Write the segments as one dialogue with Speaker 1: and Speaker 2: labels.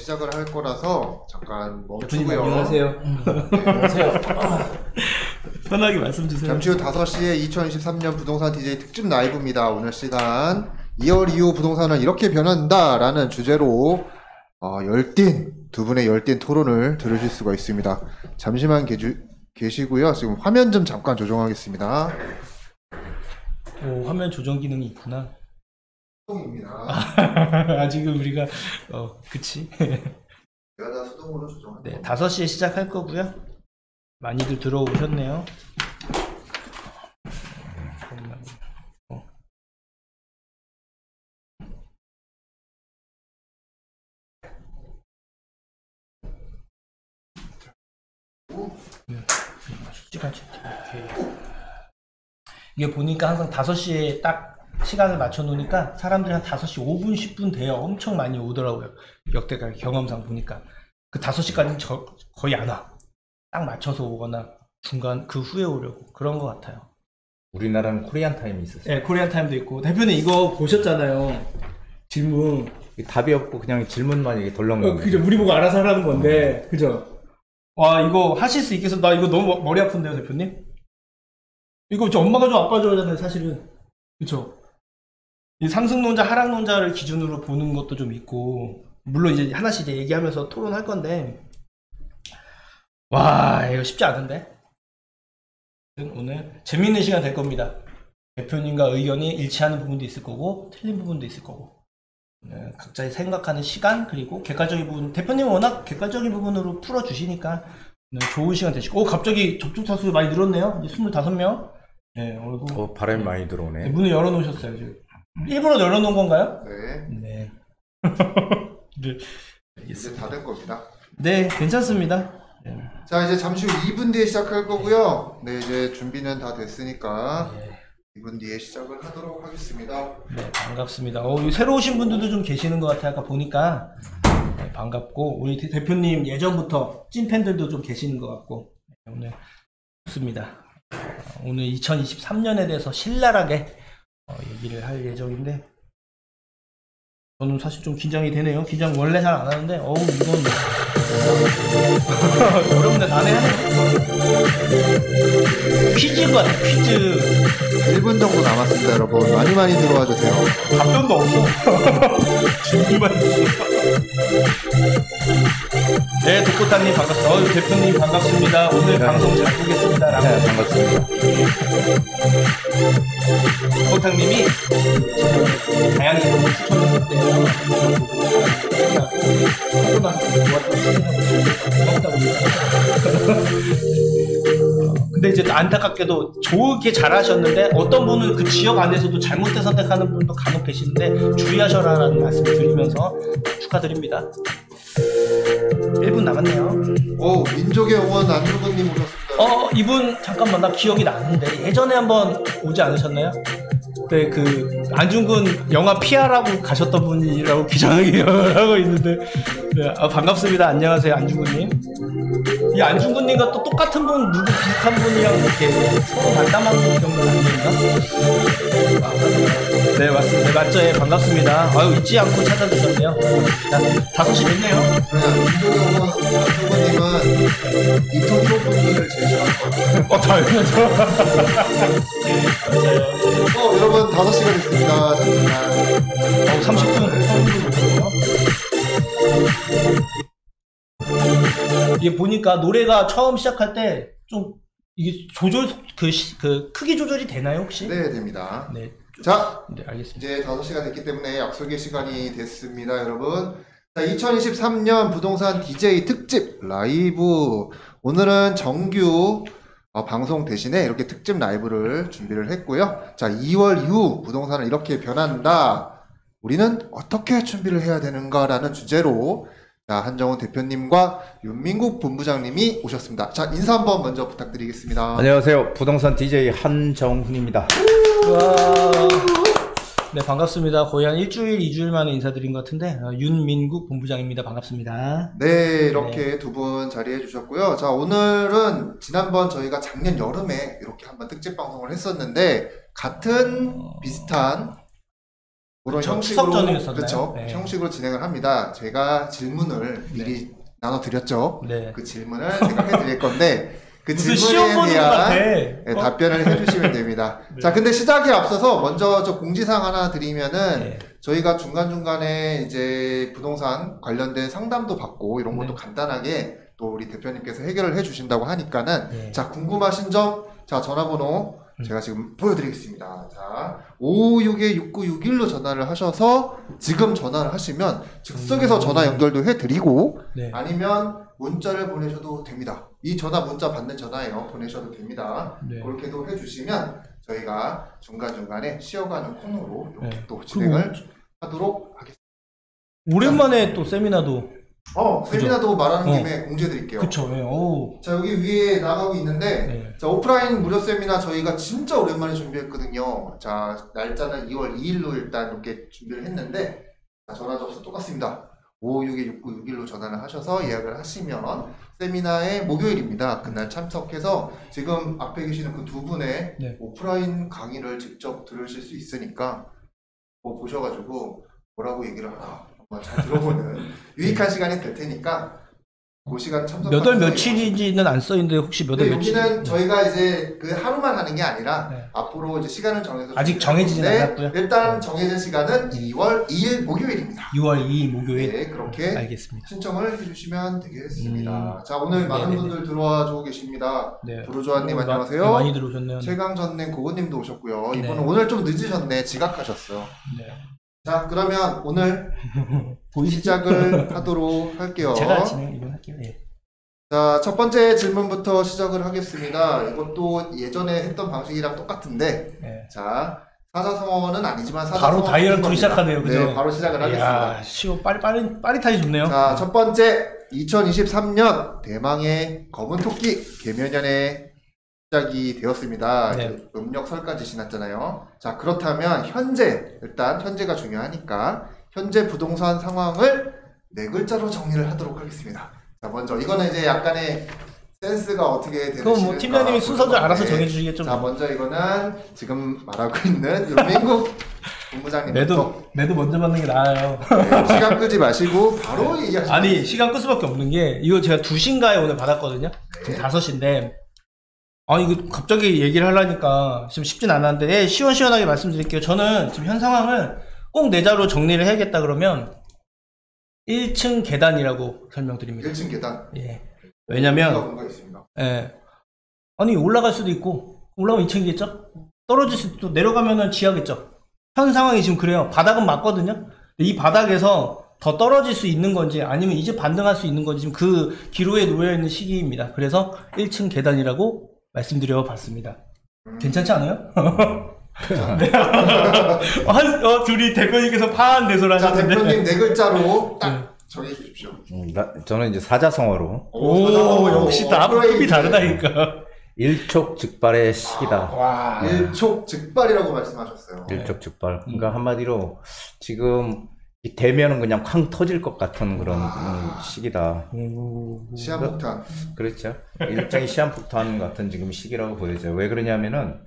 Speaker 1: 시작을 할 거라서 잠깐
Speaker 2: 대표님
Speaker 1: 멈추고요.
Speaker 2: 안녕하세요.
Speaker 1: 네.
Speaker 2: 안녕하세요. 편하게 말씀 주세요.
Speaker 1: 잠시 후 5시에 2023년 부동산 DJ 특집 라이브입니다. 오늘 시간 2월 이후 부동산은 이렇게 변한다 라는 주제로 열띤 두 분의 열띤 토론을 들으실 수가 있습니다. 잠시만 계시고요. 지금 화면 좀 잠깐 조정하겠습니다.
Speaker 2: 오, 화면 조정 기능이 있구나.
Speaker 1: 수동입니다.
Speaker 2: 아, 지금 우리가 그치.
Speaker 1: 제가 다 수동으로 조정합니다.
Speaker 2: 네, 5시에 시작할 거고요. 많이들 들어오셨네요. 솔직한 채팅. 이게 보니까 항상 5시에 딱 시간을 맞춰 놓으니까 사람들이 한 5시 5분, 10분 돼요. 엄청 많이 오더라고요. 역대가 경험상 보니까. 그 5시까지는 거의 안 와. 딱 맞춰서 오거나 중간 그 후에 오려고 그런 것 같아요.
Speaker 3: 우리나라는 코리안 타임이 있었어요.
Speaker 2: 네, 코리안 타임도 있고. 대표님 이거 보셨잖아요. 질문.
Speaker 3: 답이 없고 그냥 질문만 이게 덜렁거리는
Speaker 2: 그죠. 우리 보고 알아서 하라는 건데. 그죠. 와, 이거 하실 수 있겠어. 나 이거 너무 머리 아픈데요, 대표님? 이거 엄마가 줘, 아빠가 줘잖아요, 사실은. 그쵸. 이 상승론자, 하락론자를 기준으로 보는 것도 좀 있고, 물론 이제 하나씩 이제 얘기하면서 토론할 건데, 와, 이거 쉽지 않은데? 오늘 재밌는 시간 될 겁니다. 대표님과 의견이 일치하는 부분도 있을 거고, 틀린 부분도 있을 거고. 네, 각자의 생각하는 시간, 그리고 객관적인 부분, 대표님은 워낙 객관적인 부분으로 풀어주시니까, 네, 좋은 시간 되시고, 갑자기 접촉 타수 많이 늘었네요. 이제 25명. 네, 얼굴.
Speaker 3: 바람이 많이 들어오네.
Speaker 2: 네, 문을 열어놓으셨어요, 지금. 일부러 열어놓은 건가요?
Speaker 1: 네.
Speaker 2: 네. 네.
Speaker 1: 이제 다 된 겁니다.
Speaker 2: 네, 괜찮습니다. 네.
Speaker 1: 자, 이제 잠시 후 2분 뒤에 시작할 거고요. 네, 이제 준비는 다 됐으니까
Speaker 2: 네.
Speaker 1: 2분 뒤에 시작을 하도록 하겠습니다.
Speaker 2: 네, 반갑습니다. 새로 오신 분들도 좀 계시는 것 같아요. 아까 보니까. 네, 반갑고, 우리 대표님 예전부터 찐팬들도 좀 계시는 것 같고, 네, 오늘 좋습니다. 오늘 2023년에 대해서 신랄하게 얘기를 할 예정인데, 저는 사실 좀 긴장이 되네요. 긴장 원래 잘 안 하는데, 이건 어렵네. 나네 하네. 퀴즈인 것 같아, 퀴즈.
Speaker 1: 1분 정도 남았습니다, 여러분. 많이 들어와 주세요.
Speaker 2: 답변도 없어. 준비만 했어. 네, 독고타님 반갑습니다. 대표님 반갑습니다. 오늘
Speaker 3: 네.
Speaker 2: 방송 잘 보겠습니다.
Speaker 3: 네, 반갑습니다.
Speaker 2: 독고탕님이 다양히 추천해줬대요. 하고 나서 좋았다고 근데 이제 안타깝게도 좋게 잘하셨는데 어떤 분은 그 지역 안에서도 잘못된 선택하는 분도 간혹 계시는데 주의하셔라라는 말씀을 드리면서 축하드립니다. 1분 남았네요.
Speaker 1: 오, 민족의 영원 안주근님 오셨습니다.
Speaker 2: 이분 잠깐만 나 기억이 나는데 예전에 한번 오지 않으셨나요? 그때 그 안중근 영화 피아라고 가셨던 분이라고 기장이 하고 있는데 네, 반갑습니다. 안녕하세요 안중근님. 이 안중근님과 또 똑같은 분 누구 비슷한 분이랑 이렇게 서로 만남한 경우는 아닌가? 네 맞습니다. 네, 맞죠? 예, 반갑습니다. 아유 잊지 않고 찾아주셨네요. 반갑습니다. 5시 됐네요.
Speaker 1: 민족의 영원 안주근님은 2015분을 제시할 것 같아요.
Speaker 2: 당연하죠. 맞아요.
Speaker 1: 여러분 5시가 됐습니다. 잠시만.
Speaker 2: 30분. 이게 보니까 노래가 처음 시작할 때 좀 이게 조절 그 크기 조절이 되나요 혹시?
Speaker 1: 네, 됩니다.
Speaker 2: 네.
Speaker 1: 자,
Speaker 2: 네 알겠습니다.
Speaker 1: 이제 5시가 됐기 때문에 약속의 시간이 됐습니다, 여러분. 자, 2023년 부동산 DJ 특집 라이브. 오늘은 정규 방송 대신에 이렇게 특집 라이브를 준비를 했고요. 자, 2월 이후 부동산은 이렇게 변한다. 우리는 어떻게 준비를 해야 되는가라는 주제로 자, 한정훈 대표님과 윤민국 본부장님이 오셨습니다. 자, 인사 한번 먼저 부탁드리겠습니다.
Speaker 3: 안녕하세요. 부동산 DJ 한정훈입니다.
Speaker 2: 와. 네 반갑습니다. 거의 한 일주일, 2주일 만에 인사드린 것 같은데 윤민국 본부장입니다. 반갑습니다.
Speaker 1: 네, 이렇게 두 분 자리해 주셨고요. 자, 오늘은 지난번 저희가 작년 여름에 이렇게 한번 특집 방송을 했었는데 같은 비슷한 그런
Speaker 2: 그쵸,
Speaker 1: 형식으로
Speaker 2: 추석 전이었었나요?
Speaker 1: 그렇죠.
Speaker 2: 네.
Speaker 1: 형식으로 진행을 합니다. 제가 질문을 미리 나눠드렸죠.
Speaker 2: 네.
Speaker 1: 그 질문을 제가 해드릴 건데 그
Speaker 2: 무슨 시험
Speaker 1: 질문에
Speaker 2: 보는 것 같아.
Speaker 1: 대한 답변을 해주시면 됩니다.
Speaker 2: 네.
Speaker 1: 자, 근데 시작에 앞서서 먼저 저 공지사항 하나 드리면은
Speaker 2: 네.
Speaker 1: 저희가 중간중간에 이제 부동산 관련된 상담도 받고 이런 것도
Speaker 2: 네.
Speaker 1: 간단하게 또 우리 대표님께서 해결을 해주신다고 하니까는
Speaker 2: 네.
Speaker 1: 자, 궁금하신 점, 자, 전화번호 제가 지금 보여드리겠습니다. 자, 556-6961로 전화를 하셔서 지금 전화를 하시면 즉석에서 전화 연결도 해드리고
Speaker 2: 네.
Speaker 1: 아니면 문자를 보내셔도 됩니다. 이 전화 문자 받는 전화예요. 보내셔도 됩니다.
Speaker 2: 네.
Speaker 1: 그렇게도 해주시면 저희가 중간중간에 쉬어가는 코너로 이렇게
Speaker 2: 네.
Speaker 1: 또 진행을 하도록 하겠습니다.
Speaker 2: 오랜만에 또 세미나도.
Speaker 1: 세미나도 말하는 김에 공지해드릴게요.
Speaker 2: 그쵸. 네. 오.
Speaker 1: 자, 여기 위에 나가고 있는데
Speaker 2: 네.
Speaker 1: 자, 오프라인 무료 세미나 저희가 진짜 오랜만에 준비했거든요. 자, 날짜는 2월 2일로 일단 이렇게 준비를 했는데 자, 전화 접수 똑같습니다. 556-6961로 전화를 하셔서 예약을 하시면 세미나의 목요일입니다. 그날 참석해서 지금 앞에 계시는 그 두 분의
Speaker 2: 네.
Speaker 1: 오프라인 강의를 직접 들으실 수 있으니까 보셔가지고 뭐라고 얘기를 하나 한번 잘 들어보는 유익한 시간이 될 테니까 그 시간 참석.
Speaker 2: 몇 월 며칠인지는 안 써있는데 혹시 몇 월 며칠?
Speaker 1: 여기는 저희가 이제 그 하루만 하는 게 아니라
Speaker 2: 네.
Speaker 1: 앞으로 이제 시간을 정해서
Speaker 2: 아직 정해지진 않았고요.
Speaker 1: 일단 정해진 시간은 2월 2일 목요일입니다.
Speaker 2: 6월 2일 목요일.
Speaker 1: 네, 그렇게
Speaker 2: 알겠습니다.
Speaker 1: 신청을 해주시면 되겠습니다. 자, 오늘 많은
Speaker 2: 네네네.
Speaker 1: 분들 들어와 주고 계십니다.
Speaker 2: 네.
Speaker 1: 부르조아님 안녕하세요.
Speaker 2: 네, 많이 들어오셨네요.
Speaker 1: 최강전님 고고님도 오셨고요.
Speaker 2: 네.
Speaker 1: 이분은 오늘 좀 늦으셨네. 지각하셨어요.
Speaker 2: 네.
Speaker 1: 자, 그러면 오늘
Speaker 2: 보이시죠?
Speaker 1: 시작을 하도록 할게요.
Speaker 2: 제가 진행 이번 할게요. 예.
Speaker 1: 자, 첫 번째 질문부터 시작을 하겠습니다. 이것도 예전에 했던 방식이랑 똑같은데,
Speaker 2: 네.
Speaker 1: 자, 사자성어는 아니지만
Speaker 2: 바로
Speaker 1: 사자성어.
Speaker 2: 다이어트로 시작하네요, 그죠?
Speaker 1: 네, 바로 시작을 하겠습니다.
Speaker 2: 이야, 쉬워, 빠릿하기 좋네요.
Speaker 1: 자, 첫 번째, 2023년 대망의 검은 토끼 개면연의 시작이 되었습니다.
Speaker 2: 네.
Speaker 1: 음력설까지 지났잖아요. 자, 그렇다면 일단 현재가 중요하니까 현재 부동산 상황을 네 글자로 정리를 하도록 하겠습니다. 자, 먼저 이거는 이제 약간의 센스가 어떻게 되는지.
Speaker 2: 그럼 뭐 팀장님이 순서를 알아서 정해주시겠죠.
Speaker 1: 자, 먼저 이거는 지금 말하고 있는 윤민국 본부장님부터.
Speaker 2: 매도 먼저 받는 게 나아요.
Speaker 1: 네, 시간 끌지 마시고 바로 얘기하시면.
Speaker 2: 아니, 시간 끌 수밖에 없는 게, 이거 제가 2시인가에 오늘 받았거든요?
Speaker 1: 네.
Speaker 2: 지금 5시인데, 아, 이거 갑자기 얘기를 하려니까 지금 쉽진 않았는데, 예, 시원시원하게 말씀드릴게요. 저는 지금 현 상황을 꼭 네 자로 정리를 해야겠다 그러면, 1층 계단이라고 설명드립니다.
Speaker 1: 1층 계단.
Speaker 2: 예. 왜냐면,
Speaker 1: 뭔가 있습니다.
Speaker 2: 예. 아니, 올라갈 수도 있고, 올라가면 2층이겠죠? 떨어질 수도, 내려가면은 지하겠죠? 현 상황이 지금 그래요. 바닥은 맞거든요? 근데 이 바닥에서 더 떨어질 수 있는 건지, 아니면 이제 반등할 수 있는 건지, 지금 그 기로에 놓여있는 시기입니다. 그래서 1층 계단이라고 말씀드려 봤습니다. 괜찮지 않아요? 네. 둘이 대표님께서 파한 대소를
Speaker 1: 자,
Speaker 2: 하셨는데.
Speaker 1: 대표님 네 글자로 딱
Speaker 2: 네.
Speaker 1: 정해 주십시오.
Speaker 3: 저는 이제 사자성어로
Speaker 2: 오, 역시 다 급이 다르다니까.
Speaker 3: 일촉즉발의 시기다.
Speaker 1: 와, 일촉즉발이라고 말씀하셨어요.
Speaker 3: 일촉즉발. 그러니까 한마디로 지금 이 대면은 그냥 쾅 터질 것 같은 그런 시기다.
Speaker 1: 시한폭탄.
Speaker 3: 그렇죠. 일종의 시한폭탄 같은 지금 시기라고 보여져요. 왜 그러냐면은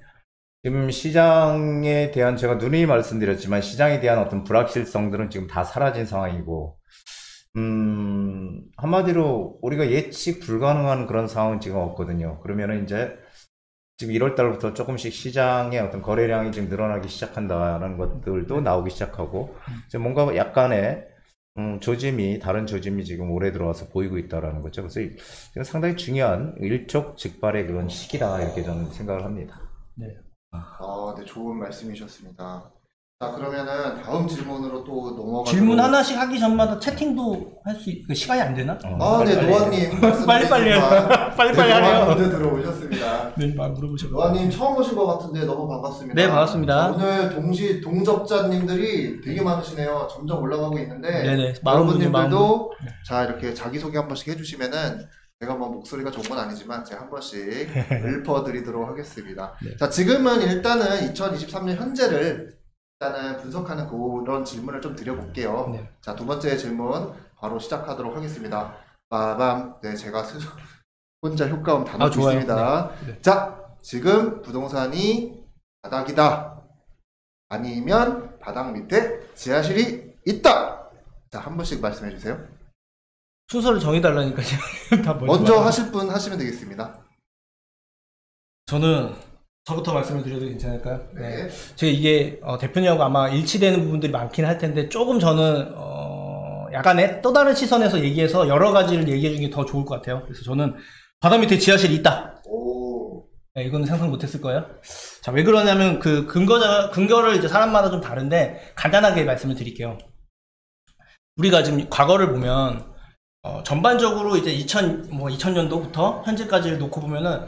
Speaker 3: 지금 시장에 대한 제가 누누이 말씀드렸지만 시장에 대한 어떤 불확실성들은 지금 다 사라진 상황이고 한마디로 우리가 예측 불가능한 그런 상황은 지금 없거든요. 그러면은 이제 지금 1월 달부터 조금씩 시장의 어떤 거래량이 지금 늘어나기 시작한다라는 것들도 나오기 시작하고 이제 뭔가 약간의 조짐이 다른 조짐이 지금 올해 들어와서 보이고 있다라는 거죠. 그래서 지금 상당히 중요한 일촉즉발의 그런 시기다 이렇게 저는 생각을 합니다.
Speaker 2: 네.
Speaker 1: 네, 좋은 말씀이셨습니다. 자, 그러면은 다음 질문으로 또 넘어가.
Speaker 2: 질문 하나씩 하기 전마다 채팅도 할 수 시간이 안 되나?
Speaker 1: 네,
Speaker 2: 빨리,
Speaker 1: 노아님.
Speaker 2: 빨리빨리
Speaker 1: 빨리
Speaker 2: 하네요.
Speaker 1: 노아님도 들어오셨습니다.
Speaker 2: 네, 물어보셨고.
Speaker 1: 노아님 처음 오신 것 같은데 너무 반갑습니다.
Speaker 2: 네, 반갑습니다.
Speaker 1: 오늘 동접자님들이 되게 많으시네요. 점점 올라가고 있는데.
Speaker 2: 네네.
Speaker 1: 여러분들도 자, 이렇게 자기소개 한 번씩 해주시면은 제가 뭐 목소리가 좋은 건 아니지만 제가 한 번씩 읊어드리도록 하겠습니다.
Speaker 2: 네.
Speaker 1: 자, 지금은 일단은 2023년 현재를 일단은 분석하는 그런 질문을 좀 드려볼게요.
Speaker 2: 네.
Speaker 1: 자, 두 번째 질문 바로 시작하도록 하겠습니다. 빠밤. 네, 제가 혼자 효과음 다 넣고
Speaker 2: 좋아요.
Speaker 1: 있습니다.
Speaker 2: 네.
Speaker 1: 자, 지금 부동산이 바닥이다. 아니면 바닥 밑에 지하실이 있다. 자, 한 분씩 말씀해 주세요.
Speaker 2: 순서를 정해달라니까 지금 다
Speaker 1: 먼저 하실 분 하시면 되겠습니다.
Speaker 2: 저는 저부터 말씀을 드려도 괜찮을까요?
Speaker 1: 네.
Speaker 2: 제가 이게 대표님하고 아마 일치되는 부분들이 많긴 할 텐데 조금 저는 약간의 또 다른 시선에서 얘기해서 여러 가지를 얘기해 주는 게 더 좋을 것 같아요. 그래서 저는 바닥 밑에 지하실이 있다.
Speaker 1: 오.
Speaker 2: 네, 이거는 상상 못했을 거예요. 자, 왜 그러냐면 그 근거를 이제 사람마다 좀 다른데 간단하게 말씀을 드릴게요. 우리가 지금 과거를 보면 전반적으로 이제 2000년도부터 현재까지를 놓고 보면은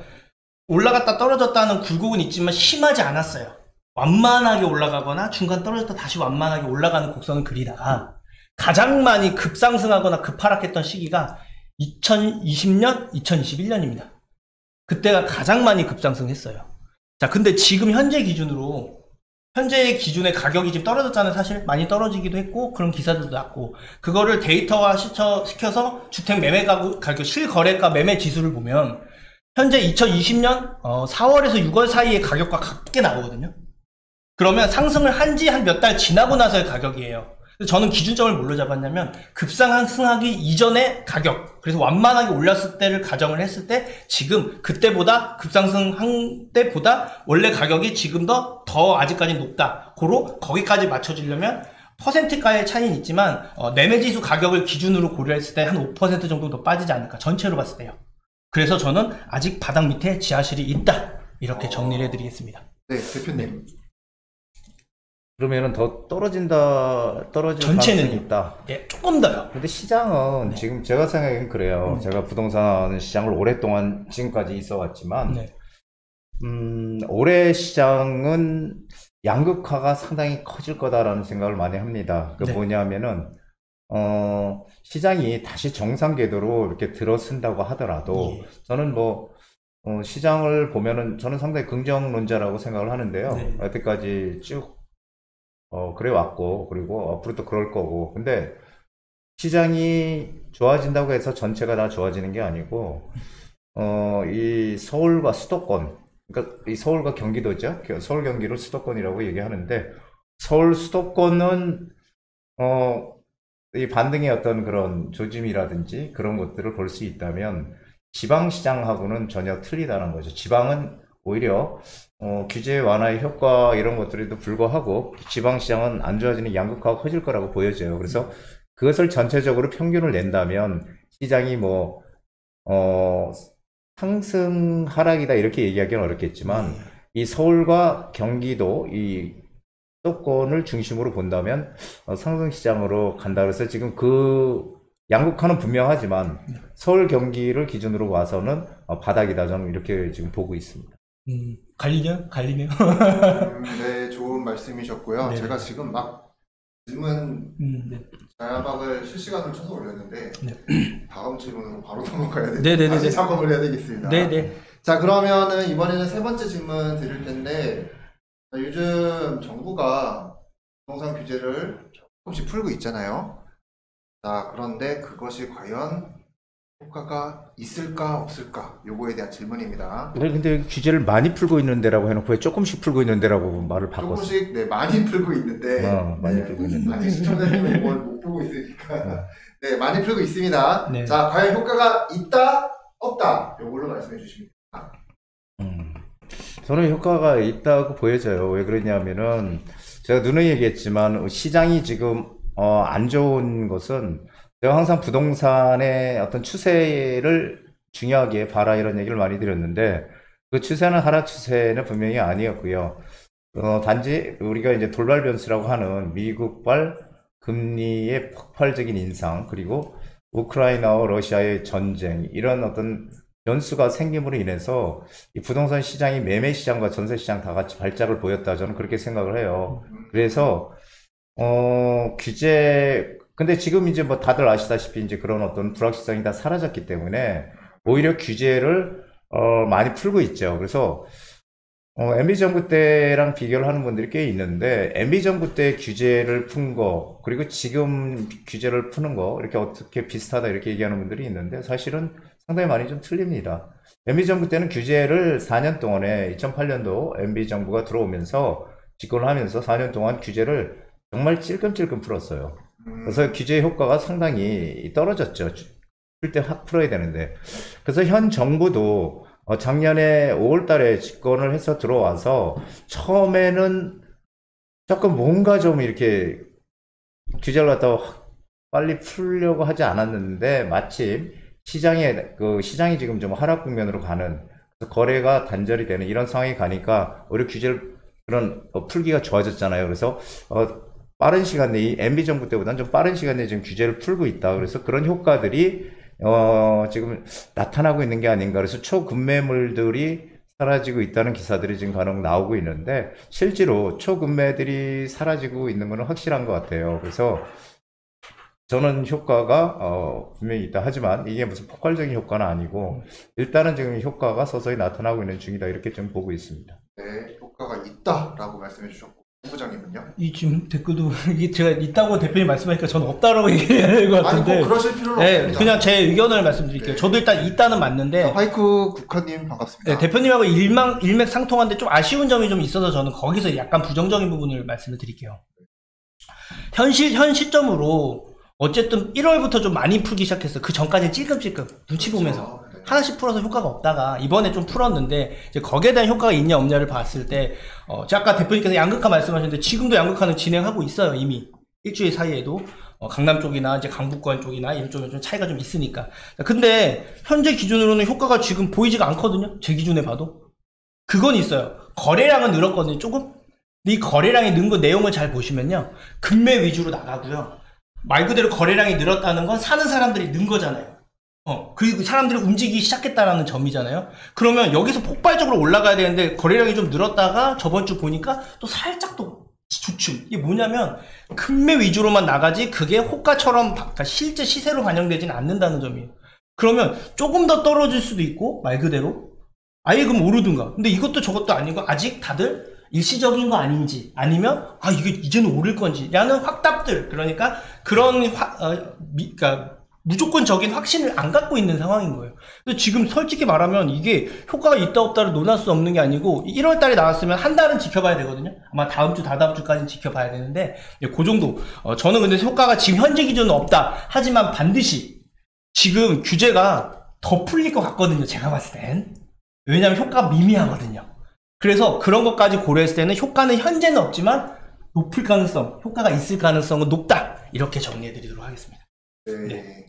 Speaker 2: 올라갔다 떨어졌다는 굴곡은 있지만 심하지 않았어요. 완만하게 올라가거나 중간 떨어졌다 다시 완만하게 올라가는 곡선을 그리다가 가장 많이 급상승하거나 급하락했던 시기가 2020년, 2021년입니다. 그때가 가장 많이 급상승했어요. 자, 근데 지금 현재의 기준의 가격이 지금 떨어졌잖아요. 사실 많이 떨어지기도 했고 그런 기사들도 났고 그거를 데이터화 시켜서 주택 매매 가격 실거래가 매매 지수를 보면 현재 2020년 4월에서 6월 사이의 가격과 같게 나오거든요. 그러면 상승을 한지 한 몇 달 지나고 나서의 가격이에요. 그래서 저는 기준점을 뭘로 잡았냐면 급상승하기 이전의 가격, 그래서 완만하게 올렸을 때를 가정을 했을 때 지금 그때보다 급상승한 때보다 원래 가격이 지금 더 아직까지 높다. 거기까지 맞춰지려면 퍼센트가의 차이는 있지만 매매지수 가격을 기준으로 고려했을 때 한 5% 정도 더 빠지지 않을까, 전체로 봤을 때요. 그래서 저는 아직 바닥 밑에 지하실이 있다, 이렇게 정리를 해드리겠습니다.
Speaker 1: 네, 대표님.
Speaker 3: 그러면은 더 떨어질
Speaker 2: 전체는
Speaker 3: 가능성이 있다.
Speaker 2: 예, 조금 더요.
Speaker 3: 근데 시장은 지금 제가 생각엔 그래요. 제가 부동산 시장을 오랫동안 지금까지 있어 왔지만,
Speaker 2: 네.
Speaker 3: 올해 시장은 양극화가 상당히 커질 거다라는 생각을 많이 합니다. 그
Speaker 2: 네.
Speaker 3: 뭐냐면은, 시장이 다시 정상 궤도로 이렇게 들어선다고 하더라도,
Speaker 2: 예.
Speaker 3: 저는 시장을 보면은 저는 상당히 긍정론자라고 생각을 하는데요.
Speaker 2: 네.
Speaker 3: 여태까지 쭉 그래 왔고, 그리고 앞으로도 그럴 거고. 근데 시장이 좋아진다고 해서 전체가 다 좋아지는 게 아니고, 이 서울과 수도권, 그러니까 이 서울과 경기도죠. 서울, 경기를 수도권이라고 얘기하는데, 서울 수도권은, 이 반등의 어떤 그런 조짐이라든지 그런 것들을 볼 수 있다면, 지방시장하고는 전혀 틀리다는 거죠. 지방은 오히려 규제 완화의 효과 이런 것들에도 불구하고 지방시장은 안 좋아지는 양극화가 커질 거라고 보여져요. 그래서 그것을 전체적으로 평균을 낸다면 시장이 상승 하락이다 이렇게 얘기하기는 어렵겠지만 이 서울과 경기도 이 수도권을 중심으로 본다면 상승 시장으로 간다. 그래서 지금 그 양극화는 분명하지만 서울 경기를 기준으로 봐서는 바닥이다, 저는 이렇게 지금 보고 있습니다.
Speaker 2: 갈리네요?
Speaker 1: 네, 좋은 말씀이셨고요.
Speaker 2: 네.
Speaker 1: 제가 지금 막 질문
Speaker 2: 네.
Speaker 1: 자야박을 실시간으로 쳐서 올렸는데 다음 질문으로 바로 넘어가야 돼요.
Speaker 2: 네네네네.
Speaker 1: 다시 작업을 해야 되겠습니다.
Speaker 2: 네네.
Speaker 1: 자, 그러면은 이번에는 세 번째 질문 드릴 텐데, 요즘 정부가 부동산 규제를 조금씩 풀고 있잖아요. 자, 그런데 그것이 과연 효과가 있을까 없을까, 요거에 대한 질문입니다.
Speaker 3: 근데 규제를 많이 풀고 있는 데라고 해놓고 왜 조금씩 풀고 있는 데라고 말을 바꿨어요?
Speaker 1: 조금씩, 네, 많이 풀고 있는데,
Speaker 3: 많이 풀고 있는데.
Speaker 1: 아직 시청자님은 뭘 못 보고 있으니까, 네, 많이 풀고 있습니다.
Speaker 2: 네.
Speaker 1: 자, 과연 효과가 있다 없다, 요걸로 말씀해 주십니다.
Speaker 3: 저는 효과가 있다고 보여져요. 왜 그러냐면은 제가 누누이 얘기했지만 시장이 지금 안 좋은 것은, 제가 항상 부동산의 어떤 추세를 중요하게 봐라 이런 얘기를 많이 드렸는데, 그 추세는 하락 추세는 분명히 아니었고요. 단지 우리가 이제 돌발 변수라고 하는 미국발 금리의 폭발적인 인상, 그리고 우크라이나와 러시아의 전쟁, 이런 어떤 변수가 생김으로 인해서 이 부동산 시장이 매매 시장과 전세 시장 다 같이 발작을 보였다, 저는 그렇게 생각을 해요. 그래서 근데 지금 이제 다들 아시다시피 이제 그런 어떤 불확실성이 다 사라졌기 때문에 오히려 규제를 많이 풀고 있죠. 그래서 MB 정부 때랑 비교를 하는 분들이 꽤 있는데, MB 정부 때 규제를 푼 거, 그리고 지금 규제를 푸는 거, 이렇게 어떻게 비슷하다 이렇게 얘기하는 분들이 있는데, 사실은 상당히 많이 좀 틀립니다. MB 정부 때는 규제를 4년 동안에 2008년도 MB 정부가 들어오면서 집권을 하면서 4년 동안 규제를 정말 찔끔찔끔 풀었어요.
Speaker 1: 음.
Speaker 3: 그래서 규제 효과가 상당히 떨어졌죠. 풀 때 확 풀어야 되는데. 그래서 현 정부도 작년에 5월 달에 집권을 해서 들어와서 처음에는 조금 뭔가 좀 이렇게 규제를 갖다가 확 빨리 풀려고 하지 않았는데 마침 시장이 지금 좀 하락 국면으로 가는, 그래서 거래가 단절이 되는 이런 상황이 가니까 오히려 규제를 그런 풀기가 좋아졌잖아요. 그래서 빠른 시간 내에 MB 정부 때보다는 좀 빠른 시간 내에 지금 규제를 풀고 있다. 그래서 그런 효과들이 지금 나타나고 있는 게 아닌가. 그래서 초급매물들이 사라지고 있다는 기사들이 지금 간혹 나오고 있는데 실제로 초급매들이 사라지고 있는 것은 확실한 것 같아요. 그래서 저는 효과가 분명히 있다. 하지만 이게 무슨 폭발적인 효과는 아니고 일단은 지금 효과가 서서히 나타나고 있는 중이다. 이렇게 좀 보고 있습니다.
Speaker 1: 네, 효과가 있다라고 말씀해 주셨고, 본부장님은요?
Speaker 2: 이 지금 댓글도 이게 제가 있다고 대표님 말씀하니까 저는 없다라고 얘기해야 될 것
Speaker 1: 아니,
Speaker 2: 같은데.
Speaker 1: 꼭 그러실 필요는
Speaker 2: 네,
Speaker 1: 없습니다.
Speaker 2: 그냥 제 의견을 말씀드릴게요.
Speaker 1: 네.
Speaker 2: 저도 일단 있다는 맞는데
Speaker 1: 자, 화이크 국화님 반갑습니다.
Speaker 2: 네, 대표님하고 일맥상통한데 좀 아쉬운 점이 좀 있어서 저는 거기서 약간 부정적인 부분을 말씀을 드릴게요. 현 시점으로 어쨌든 1월부터 좀 많이 풀기 시작했어요. 그 전까지는 찔끔찔끔 눈치 보면서
Speaker 1: 그렇죠. 네.
Speaker 2: 하나씩 풀어서 효과가 없다가 이번에 좀 풀었는데 이제 거기에 대한 효과가 있냐 없냐를 봤을 때 아까 대표님께서 양극화 말씀하셨는데 지금도 양극화는 진행하고 있어요. 이미 일주일 사이에도 강남 쪽이나 이제 강북권 쪽이나 이런 쪽에 좀 차이가 좀 있으니까. 근데 현재 기준으로는 효과가 지금 보이지가 않거든요. 제 기준에 봐도 그건 있어요. 거래량은 늘었거든요. 조금. 근데 이 거래량이 는 거 내용을 잘 보시면요, 금매 위주로 나가고요. 말 그대로 거래량이 늘었다는 건 사는 사람들이 는 거잖아요. 그리고 사람들이 움직이기 시작했다라는 점이잖아요. 그러면 여기서 폭발적으로 올라가야 되는데 거래량이 좀 늘었다가 저번 주 보니까 또 살짝 또 주춤. 이게 뭐냐면 금매 위주로만 나가지 그게 호가처럼 실제 시세로 반영되지는 않는다는 점이에요. 그러면 조금 더 떨어질 수도 있고 말 그대로 아예 그럼 오르든가. 근데 이것도 저것도 아니고 아직 다들 일시적인 거 아닌지 아니면 이게 이제는 오를 건지 라는 확답들, 그러니까 그런 그러니까 무조건적인 확신을 안 갖고 있는 상황인 거예요. 근데 지금 솔직히 말하면 이게 효과가 있다 없다를 논할 수 없는 게 아니고 1월 달에 나왔으면 한 달은 지켜봐야 되거든요. 아마 다음 주 다다음 주까지는 지켜봐야 되는데 그 정도. 저는 근데 효과가 지금 현재 기준은 없다. 하지만 반드시 지금 규제가 더 풀릴 것 같거든요. 제가 봤을 땐. 왜냐하면 효과가 미미하거든요. 그래서 그런 것까지 고려했을 때는 효과는 현재는 없지만 높을 가능성, 효과가 있을 가능성은 높다. 이렇게 정리해드리도록 하겠습니다.
Speaker 1: 네.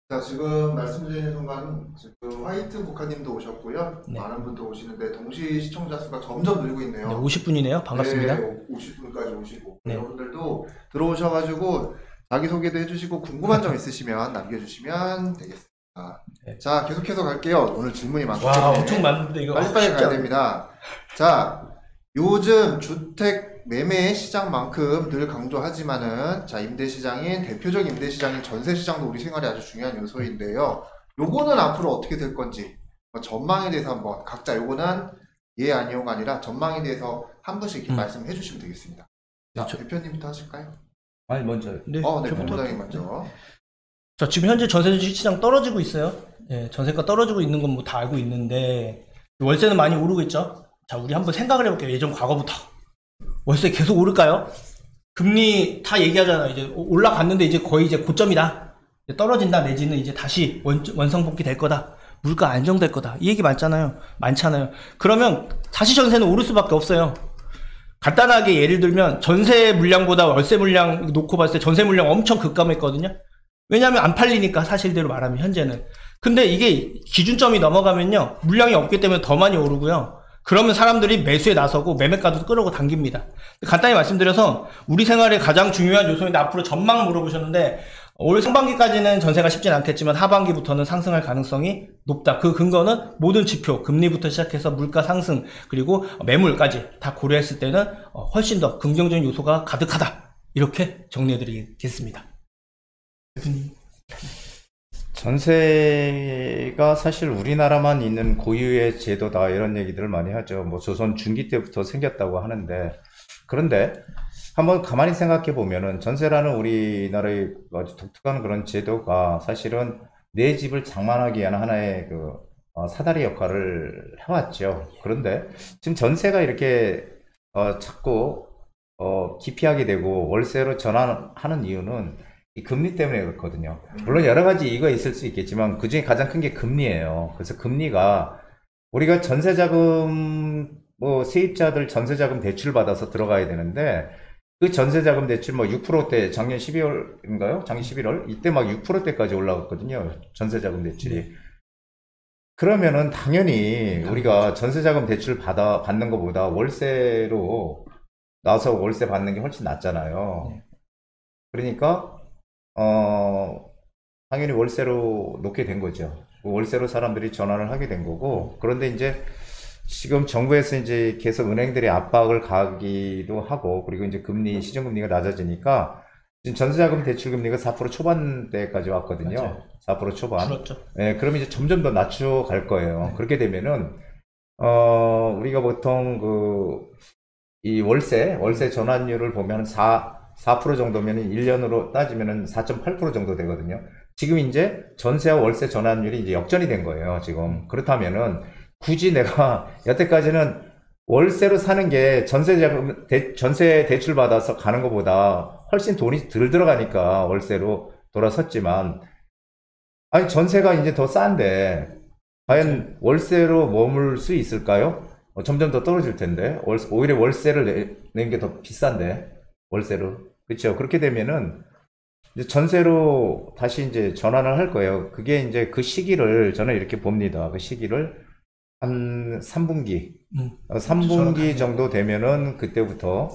Speaker 1: 자, 지금 말씀드리는 순간 지금 화이트 국화님도 오셨고요.
Speaker 2: 네.
Speaker 1: 많은 분들 오시는데 동시 시청자 수가 점점 늘고 있네요.
Speaker 2: 네, 50분이네요. 반갑습니다.
Speaker 1: 네, 50분까지 오시고
Speaker 2: 네.
Speaker 1: 여러분들도 들어오셔가지고 자기소개도 해주시고 궁금한 점 있으시면 남겨주시면 되겠습니다.
Speaker 2: 네.
Speaker 1: 자, 계속해서 갈게요. 오늘 질문이 많기
Speaker 2: 와,
Speaker 1: 때문에
Speaker 2: 엄청 많은데 이거
Speaker 1: 빨리빨리
Speaker 2: 쉽지
Speaker 1: 가야
Speaker 2: 않네.
Speaker 1: 됩니다. 자, 요즘 주택 매매 시장만큼 늘 강조하지만은 임대시장인 대표적 임대시장인 전세시장도 우리 생활에 아주 중요한 요소인데요. 요거는 앞으로 어떻게 될 건지 전망에 대해서 한번 각자 요거는 예 아니오가 아니라 전망에 대해서 한 분씩 이렇게 말씀해 주시면 되겠습니다. 자, 대표님부터 하실까요?
Speaker 3: 아니 먼저.
Speaker 2: 네,
Speaker 1: 네,
Speaker 2: 저부터
Speaker 1: 본부장님 먼저.
Speaker 2: 자, 지금 현재 전세 시장 떨어지고 있어요. 예, 전세가 떨어지고 있는 건 뭐 다 알고 있는데 월세는 많이 오르고 있죠. 자, 우리 한번 생각을 해볼게요. 예전 과거부터 월세 계속 오를까요? 금리 다 얘기하잖아요. 이제 올라갔는데 이제 거의 이제 고점이다. 이제 떨어진다 내지는 이제 다시 원상복귀 될 거다. 물가 안정될 거다. 이 얘기 많잖아요. 그러면 다시 전세는 오를 수밖에 없어요. 간단하게 예를 들면 전세 물량보다 월세 물량 놓고 봤을 때 전세 물량 엄청 급감했거든요. 왜냐하면 안 팔리니까, 사실대로 말하면 현재는. 근데 이게 기준점이 넘어가면요, 물량이 없기 때문에 더 많이 오르고요. 그러면 사람들이 매수에 나서고 매매가도 끌어고 당깁니다. 간단히 말씀드려서 우리 생활의 가장 중요한 요소인데 앞으로 전망 물어보셨는데 올 상반기까지는 전세가 쉽진 않겠지만 하반기부터는 상승할 가능성이 높다. 그 근거는 모든 지표, 금리부터 시작해서 물가 상승 그리고 매물까지 다 고려했을 때는 훨씬 더 긍정적인 요소가 가득하다. 이렇게 정리해드리겠습니다.
Speaker 3: 전세가 사실 우리나라만 있는 고유의 제도다 이런 얘기들을 많이 하죠. 뭐 조선 중기 때부터 생겼다고 하는데, 그런데 한번 가만히 생각해 보면은 전세라는 우리나라의 아주 독특한 그런 제도가 사실은 내 집을 장만하기 위한 하나의 사다리 역할을 해왔죠. 그런데 지금 전세가 이렇게 자꾸 기피하게 되고 월세로 전환하는 이유는 이 금리 때문에 그렇거든요. 물론 여러 가지 이유가 있을 수 있겠지만 그 중에 가장 큰 게 금리예요. 그래서 금리가 우리가 전세자금 뭐 세입자들 전세자금 대출 받아서 들어가야 되는데 그 전세자금 대출 뭐 6%대 작년 12월인가요? 작년 11월 이때 막 6%대까지 올라갔거든요. 전세자금 대출이. 그러면은 당연히 우리가 전세자금 대출 받는 것보다 월세로 나와서 월세 받는 게 훨씬 낫잖아요. 그러니까 당연히 월세로 놓게 된 거죠. 월세로 사람들이 전환을 하게 된 거고, 그런데 이제 지금 정부에서 이제 계속 은행들이 압박을 가하기도 하고, 그리고 이제 시중금리가 낮아지니까 지금 전세자금 대출 금리가 4% 초반대까지 왔거든요.
Speaker 2: 맞아요.
Speaker 3: 4% 초반.
Speaker 2: 줄었죠.
Speaker 3: 네, 그러면 이제 점점 더 낮춰갈 거예요. 그렇게 되면은 우리가 보통 이 월세 전환율을 보면 4% 정도면 1년으로 따지면은 4.8% 정도 되거든요. 지금 이제 전세와 월세 전환율이 이제 역전이 된 거예요, 지금. 그렇다면은 굳이 내가 여태까지는 월세로 사는 게 전세 대출 받아서 가는 것보다 훨씬 돈이 덜 들어가니까 월세로 돌아섰지만, 아니, 전세가 이제 더 싼데, 과연 월세로 머물 수 있을까요? 점점 더 떨어질 텐데, 오히려 월세를 내는 게 더 비싼데, 월세로. 그렇죠. 그렇게 되면은, 이제 전세로 다시 이제 전환을 할 거예요. 그게 이제 그 시기를 저는 이렇게 봅니다. 그 시기를 한 3분기. 3분기 정도 되면은 그때부터,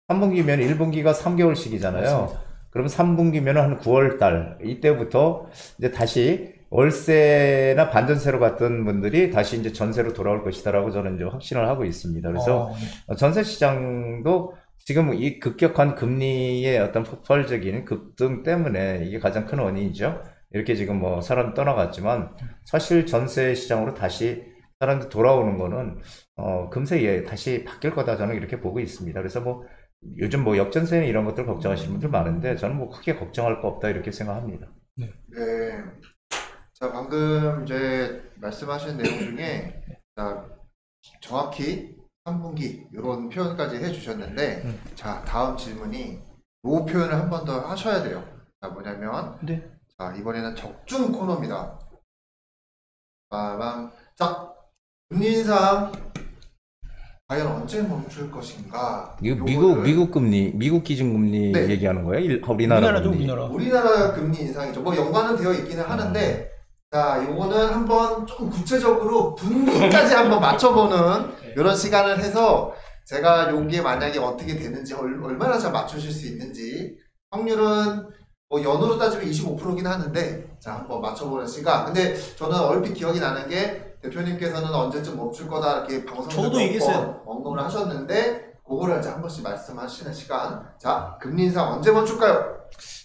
Speaker 3: 3분기면 1분기가 3개월씩이잖아요.
Speaker 2: 맞습니다.
Speaker 3: 그럼 3분기면 한 9월 달, 이때부터 이제 다시 월세나 반전세로 갔던 분들이 다시 이제 전세로 돌아올 것이다라고 저는 이제 확신을 하고 있습니다. 그래서 전세 시장도 지금 이 급격한 금리의 어떤 폭발적인 급등 때문에 이게 가장 큰 원인이죠. 이렇게 지금 뭐 사람 떠나갔지만 사실 전세 시장으로 다시 사람들 돌아오는 거는 금세 다시 바뀔 거다 저는 이렇게 보고 있습니다. 그래서 뭐 요즘 뭐 역전세 이런 것들 걱정하시는 분들 많은데 저는 뭐 크게 걱정할 거 없다 이렇게 생각합니다.
Speaker 1: 네. 자, 방금 이제 말씀하신 내용 중에 자, 정확히 3분기 이런 표현까지 해주셨는데 자, 다음 질문이 이 표현을 한 번 더 하셔야 돼요. 자, 뭐냐면
Speaker 2: 네.
Speaker 1: 자, 이번에는 적중 코너입니다. 빠밤. 자, 금리 인상 과연 언제 멈출 것인가?
Speaker 3: 이거
Speaker 1: 요거를
Speaker 3: 미국 금리, 미국 기준금리
Speaker 1: 네.
Speaker 3: 얘기하는 거예요? 우리나라 금리.
Speaker 1: 우리나라 금리 인상이죠. 뭐 연관은 되어 있기는 하는데 자, 요거는 한번 조금 구체적으로 분기까지 한번 맞춰보는 이런 시간을 해서 제가 요게 만약에 어떻게 되는지 얼마나 잘 맞추실 수 있는지 확률은 뭐 연으로 따지면 25%긴 하는데 자, 한번 맞춰보는 시간. 근데 저는 얼핏 기억이 나는 게 대표님께서는 언제쯤 멈출 거다 이렇게
Speaker 2: 저도 얘기했어요.
Speaker 1: 언급을 하셨는데 그거를 이제 한 번씩 말씀하시는 시간. 자, 금리 인상 언제 멈출까요?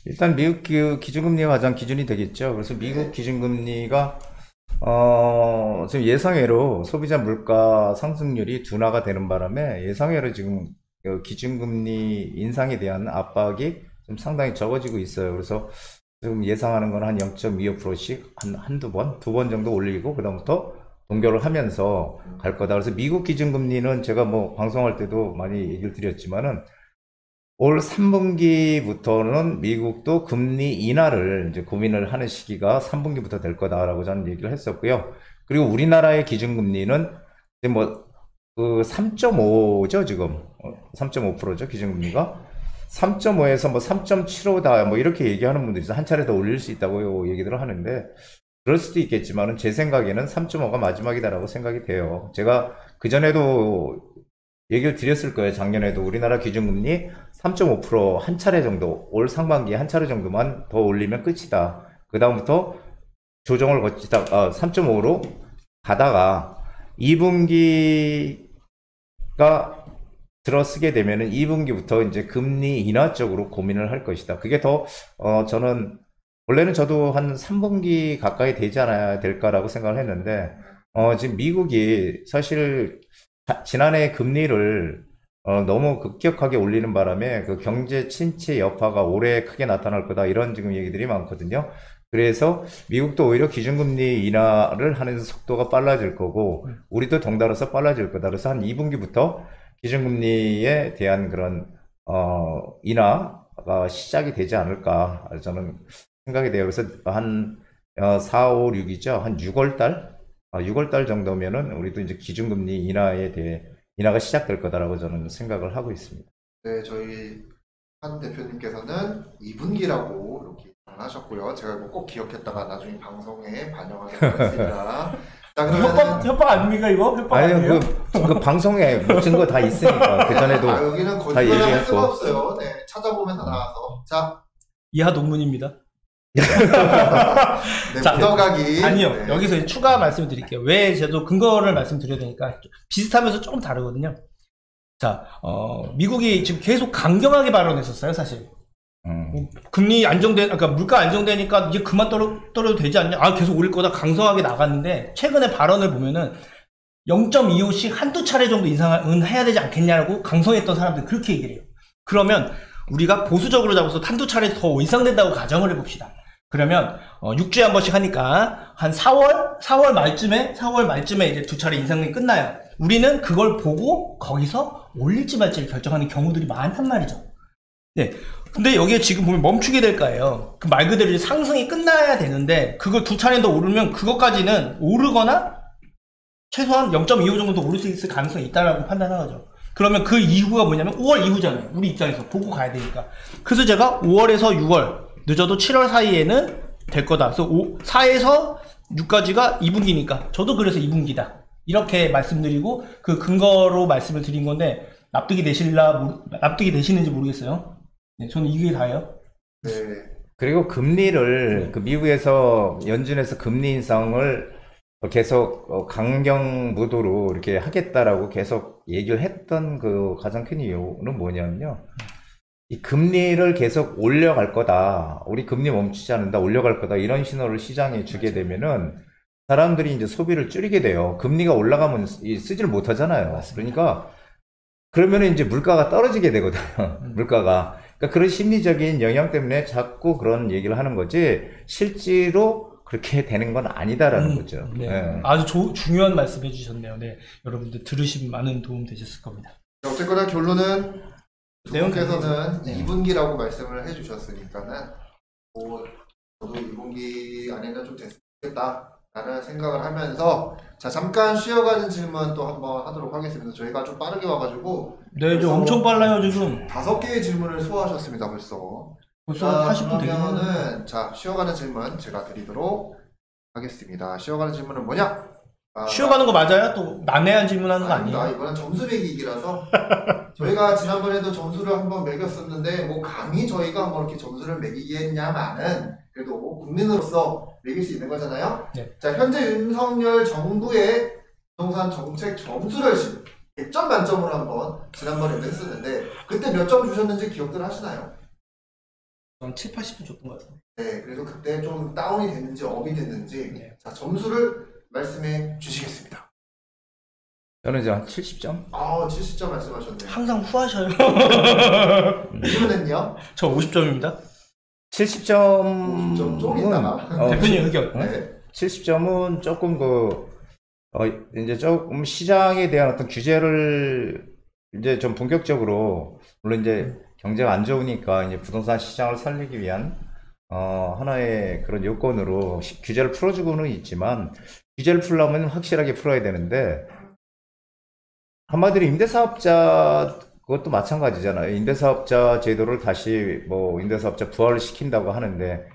Speaker 3: 일단 미국 기준금리가 가장 기준이 되겠죠. 그래서 미국 기준금리가 지금 예상외로 소비자 물가 상승률이 둔화가 되는 바람에 예상외로 지금 기준금리 인상에 대한 압박이 좀 상당히 적어지고 있어요. 그래서 지금 예상하는 건 한 0.25%씩 두 번 정도 올리고 그다음부터 동결을 하면서 갈 거다. 그래서 미국 기준금리는 제가 뭐 방송할 때도 많이 얘기를 드렸지만은 올 3분기부터는 미국도 금리 인하를 이제 고민을 하는 시기가 3분기부터 될 거다라고 저는 얘기를 했었고요. 그리고 우리나라의 기준금리는 이제 뭐 3.5죠, 지금. 3.5%죠, 기준금리가. 3.5에서 뭐 3.75다, 뭐 이렇게 얘기하는 분들이 있어요. 한 차례 더 올릴 수 있다고 얘기들을 하는데, 그럴 수도 있겠지만은 제 생각에는 3.5가 마지막이다라고 생각이 돼요. 제가 그전에도 얘기를 드렸을 거예요. 작년에도 우리나라 기준금리 3.5% 한 차례 정도, 올 상반기에 한 차례 정도만 더 올리면 끝이다. 그 다음부터 조정을 거치다가 3.5로 가다가 2분기가 들어서게 되면은 2분기부터 이제 금리 인하 쪽으로 고민을 할 것이다. 그게 더 저는 원래는 저도 한 3분기 가까이 되지 않아야 될까라고 생각을 했는데 지금 미국이 사실 지난해 금리를 너무 급격하게 올리는 바람에 그 경제 침체 여파가 올해 크게 나타날 거다 이런 지금 얘기들이 많거든요. 그래서 미국도 오히려 기준금리 인하를 하는 속도가 빨라질 거고 우리도 덩달아서 빨라질 거다. 그래서 한 2분기부터 기준금리에 대한 그런 인하가 시작이 되지 않을까 저는 생각이 돼요. 그래서 한 4, 5, 6이죠. 한 6월 달? 6월 달 정도면은 우리도 이제 기준금리 인하에 대해 인하가 시작될 거다라고 저는 생각을 하고 있습니다.
Speaker 1: 네, 저희 한 대표님께서는 2분기라고 이렇게 하셨고요. 제가 이거 꼭 기억했다가 나중에 방송에 반영하도록 하겠습니다. 자, 그러면
Speaker 2: 협박 아닙니까 이거? 협박 아니에요?
Speaker 3: 아니요, 그 방송에 증거 다 있으니까 그 전에도
Speaker 1: 여기는
Speaker 3: 다
Speaker 1: 거짓말을 할 수가
Speaker 3: 얘기했고.
Speaker 1: 없어요. 네, 찾아보면 다 나와서. 자,
Speaker 2: 이하 논문입니다.
Speaker 1: 네,
Speaker 2: 자,
Speaker 1: 묻어가기.
Speaker 2: 아니요.
Speaker 1: 네.
Speaker 2: 여기서 추가 말씀을 드릴게요. 왜 저도 근거를 말씀드려야 되니까 비슷하면서 조금 다르거든요. 자, 미국이 지금 계속 강경하게 발언했었어요, 사실. 금리 그러니까 물가 안정되니까 이제 그만 떨어도 되지 않냐? 계속 올릴 거다 강성하게 나갔는데 최근에 발언을 보면은 0.25씩 한두 차례 정도 인상은 해야 되지 않겠냐고 강성했던 사람들 그렇게 얘기를 해요. 그러면 우리가 보수적으로 잡아서 한두 차례 더 인상된다고 가정을 해봅시다. 그러면 6주에 한 번씩 하니까 한 4월 말쯤에 이제 두 차례 인상이 끝나요. 우리는 그걸 보고 거기서 올릴지 말지를 결정하는 경우들이 많단 말이죠. 네. 근데 여기에 지금 보면 멈추게 될 거예요. 그 말 그대로 이제 상승이 끝나야 되는데 그걸 두 차례 더 오르면 그것까지는 오르거나 최소한 0.25 정도 더 오를 수 있을 가능성이 있다라고 판단하죠. 그러면 그 이후가 뭐냐면 5월 이후잖아요. 우리 입장에서 보고 가야 되니까. 그래서 제가 5월에서 6월 늦어도 7월 사이에는 될 거다. 그래서 4에서 6까지가 2분기니까 저도 그래서 2분기다. 이렇게 말씀드리고 그 근거로 말씀을 드린 건데 납득이 되시는지 모르겠어요. 네, 저는 이게 다예요.
Speaker 1: 네.
Speaker 3: 그리고 금리를 그 미국에서 연준에서 금리 인상을 계속 강경 무도로 이렇게 하겠다라고 계속 얘기를 했던 그 가장 큰 이유는 뭐냐면요. 이 금리를 계속 올려갈 거다. 우리 금리 멈추지 않는다. 올려갈 거다. 이런 신호를 시장에 주게 되면은 사람들이 이제 소비를 줄이게 돼요. 금리가 올라가면 쓰지를 못하잖아요. 그러니까 그러면 이제 물가가 떨어지게 되거든요. 물가가. 그러니까 그런 심리적인 영향 때문에 자꾸 그런 얘기를 하는 거지 실제로 그렇게 되는 건 아니다라는 거죠.
Speaker 2: 네.
Speaker 3: 네.
Speaker 2: 아주 중요한 말씀 해주셨네요. 네, 여러분들 들으시면 많은 도움 되셨을 겁니다.
Speaker 1: 어쨌거나 결론은 두
Speaker 2: 내용
Speaker 1: 분께서는
Speaker 2: 네.
Speaker 1: 2분기라고 말씀을 해주셨으니까는 저도 2분기 안에는 좀 됐겠다 라는 생각을 하면서 자 잠깐 쉬어가는 질문 또 한번 하도록 하겠습니다. 저희가 좀 빠르게 와가지고
Speaker 2: 네, 저 엄청 빨라요 지금.
Speaker 1: 5개의 질문을 소화하셨습니다 벌써.
Speaker 2: 벌써 40분 되긴 했는데.
Speaker 1: 그러면은 자 쉬어가는 질문 제가 드리도록 하겠습니다. 쉬어가는 질문은 뭐냐?
Speaker 2: 쉬어가는 거 맞아요? 또 난해한 질문하는 거
Speaker 1: 아닙니다.
Speaker 2: 아니에요?
Speaker 1: 이거는 점수 매기기라서 저희가 지난번에도 점수를 한번 매겼었는데 뭐 감히 저희가 한번 이렇게 점수를 매기겠냐마는 그래도 뭐 국민으로서 매길 수 있는 거잖아요.
Speaker 2: 네.
Speaker 1: 자 현재 윤석열 정부의 부동산 정책 점수를 100점 만점으로 한번 지난번에도 했었는데 그때 몇 점 주셨는지 기억들 하시나요?
Speaker 2: 전 7, 80분 줬던 것 같아요.
Speaker 1: 네, 그래서 그때 좀 다운이 됐는지 업이 됐는지
Speaker 2: 네.
Speaker 1: 자 점수를 말씀해 주시겠습니다.
Speaker 3: 저는 이제 한 70점?
Speaker 1: 70점 말씀하셨네요.
Speaker 2: 항상 후하셔요.
Speaker 1: 이분은요?
Speaker 2: 저 50점입니다.
Speaker 3: 70점.
Speaker 1: 50점 좀 있다가.
Speaker 2: 대표님 의견.
Speaker 1: 네.
Speaker 3: 70점은 조금 이제 조금 시장에 대한 어떤 규제를 이제 좀 본격적으로, 물론 이제 경제가 안 좋으니까 이제 부동산 시장을 살리기 위한 하나의 그런 요건으로 규제를 풀어주고는 있지만, 규제를 풀려면 확실하게 풀어야 되는데, 한마디로 임대사업자 그것도 마찬가지잖아요. 임대사업자 제도를 다시 임대사업자 부활을 시킨다고 하는데,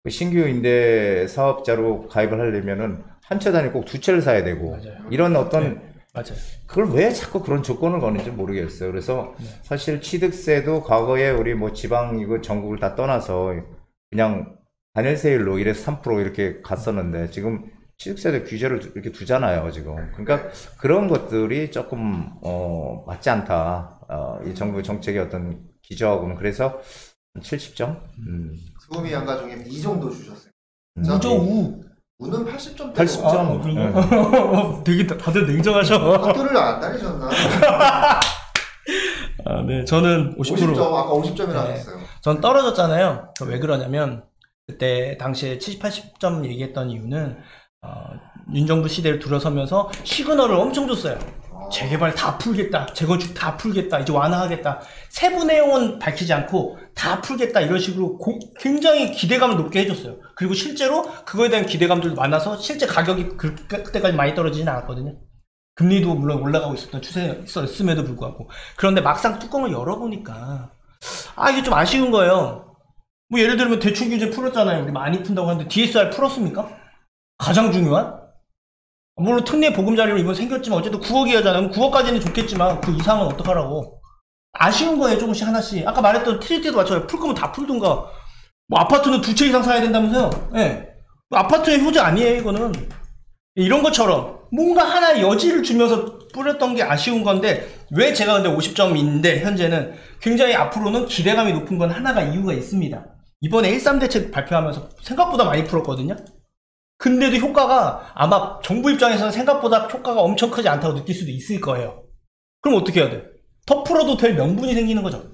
Speaker 3: 그 신규 임대사업자로 가입을 하려면은 한 채 단위 꼭 두 채를 사야 되고,
Speaker 2: 맞아요.
Speaker 3: 이런 어떤
Speaker 2: 네, 맞아요.
Speaker 3: 그걸 왜 자꾸 그런 조건을 거는지 모르겠어요. 그래서
Speaker 2: 네.
Speaker 3: 사실 취득세도 과거에 우리 지방 이거 전국을 다 떠나서 그냥 단일세율로 1에서 3% 이렇게 갔었는데, 지금 취득세도 규제를 이렇게 두잖아요, 지금. 그러니까 그런 것들이 조금 맞지 않다. 이 정부 정책의 어떤 기저하고는. 그래서 70점?
Speaker 1: 수음이 양가 중에 이 정도 주셨어요.
Speaker 2: 우죠 우.
Speaker 1: 우는 80점.
Speaker 3: 80점.
Speaker 2: 되게 다들 냉정하셔.
Speaker 1: 학교를 안 다니셨나?
Speaker 2: 네, 저는
Speaker 1: 50점.
Speaker 2: 50%.
Speaker 1: 아까 50점이나
Speaker 2: 네.
Speaker 1: 하셨어요.
Speaker 2: 전 떨어졌잖아요. 왜 그러냐면 그때 당시에 70, 80점 얘기했던 이유는 윤정부 시대를 들어서면서 시그널을 엄청 줬어요. 재개발 다 풀겠다, 재건축 다 풀겠다, 이제 완화하겠다, 세부 내용은 밝히지 않고 다 풀겠다 이런 식으로 굉장히 기대감을 높게 해줬어요. 그리고 실제로 그거에 대한 기대감들도 많아서 실제 가격이 그때까지 많이 떨어지진 않았거든요. 금리도 물론 올라가고 있었던 추세였음에도 불구하고. 그런데 막상 뚜껑을 열어보니까 이게 좀 아쉬운 거예요. 뭐 예를 들면 대출 규제 풀었잖아요. 우리 많이 푼다고 하는데 DSR 풀었습니까? 가장 중요한? 물론 특례 보금자리로 이번 생겼지만 어쨌든 9억이잖아요. 9억까지는 좋겠지만 그 이상은 어떡하라고. 아쉬운 거예요, 조금씩 하나씩. 아까 말했던 트리티도 마찬가지로 풀 거면 다 풀든가. 뭐 아파트는 2채 이상 사야 된다면서요? 예. 아파트의 효자 아니에요, 이거는. 이런 것처럼 뭔가 하나의 여지를 주면서 뿌렸던 게 아쉬운 건데, 왜 제가 근데 50점인데 현재는 굉장히 앞으로는 기대감이 높은 건 하나가 이유가 있습니다. 이번에 13대책 발표하면서 생각보다 많이 풀었거든요. 근데도 효과가 아마 정부 입장에서는 생각보다 효과가 엄청 크지 않다고 느낄 수도 있을 거예요. 그럼 어떻게 해야 돼? 더 풀어도 될 명분이 생기는 거죠.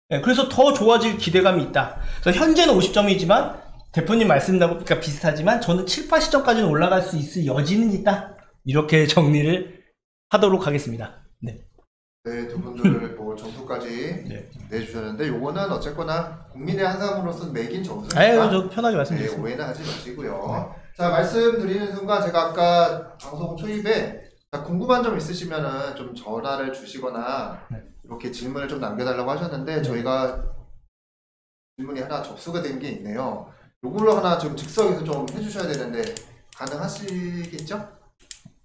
Speaker 2: 네, 그래서 더 좋아질 기대감이 있다. 그래서 현재는 50점이지만 대표님 말씀과 비슷하지만 저는 7, 80점까지는 올라갈 수 있을 여지는 있다. 이렇게 정리를 하도록 하겠습니다. 네.
Speaker 1: 네, 두 분들 뭐 점수까지
Speaker 2: 네.
Speaker 1: 내주셨는데 요거는 어쨌거나 국민의 한 사람으로서 매긴 점수니까
Speaker 2: 아유, 저 편하게
Speaker 1: 네,
Speaker 2: 말씀드리겠습니다.
Speaker 1: 오해는 하지 마시고요. 자, 말씀드리는 순간 제가 아까 방송 초입에 궁금한 점 있으시면은 좀 전화를 주시거나
Speaker 2: 네.
Speaker 1: 이렇게 질문을 좀 남겨달라고 하셨는데 저희가 질문이 하나 접수가 된 게 있네요. 요걸로 하나 좀 즉석에서 좀 해주셔야 되는데 가능하시겠죠?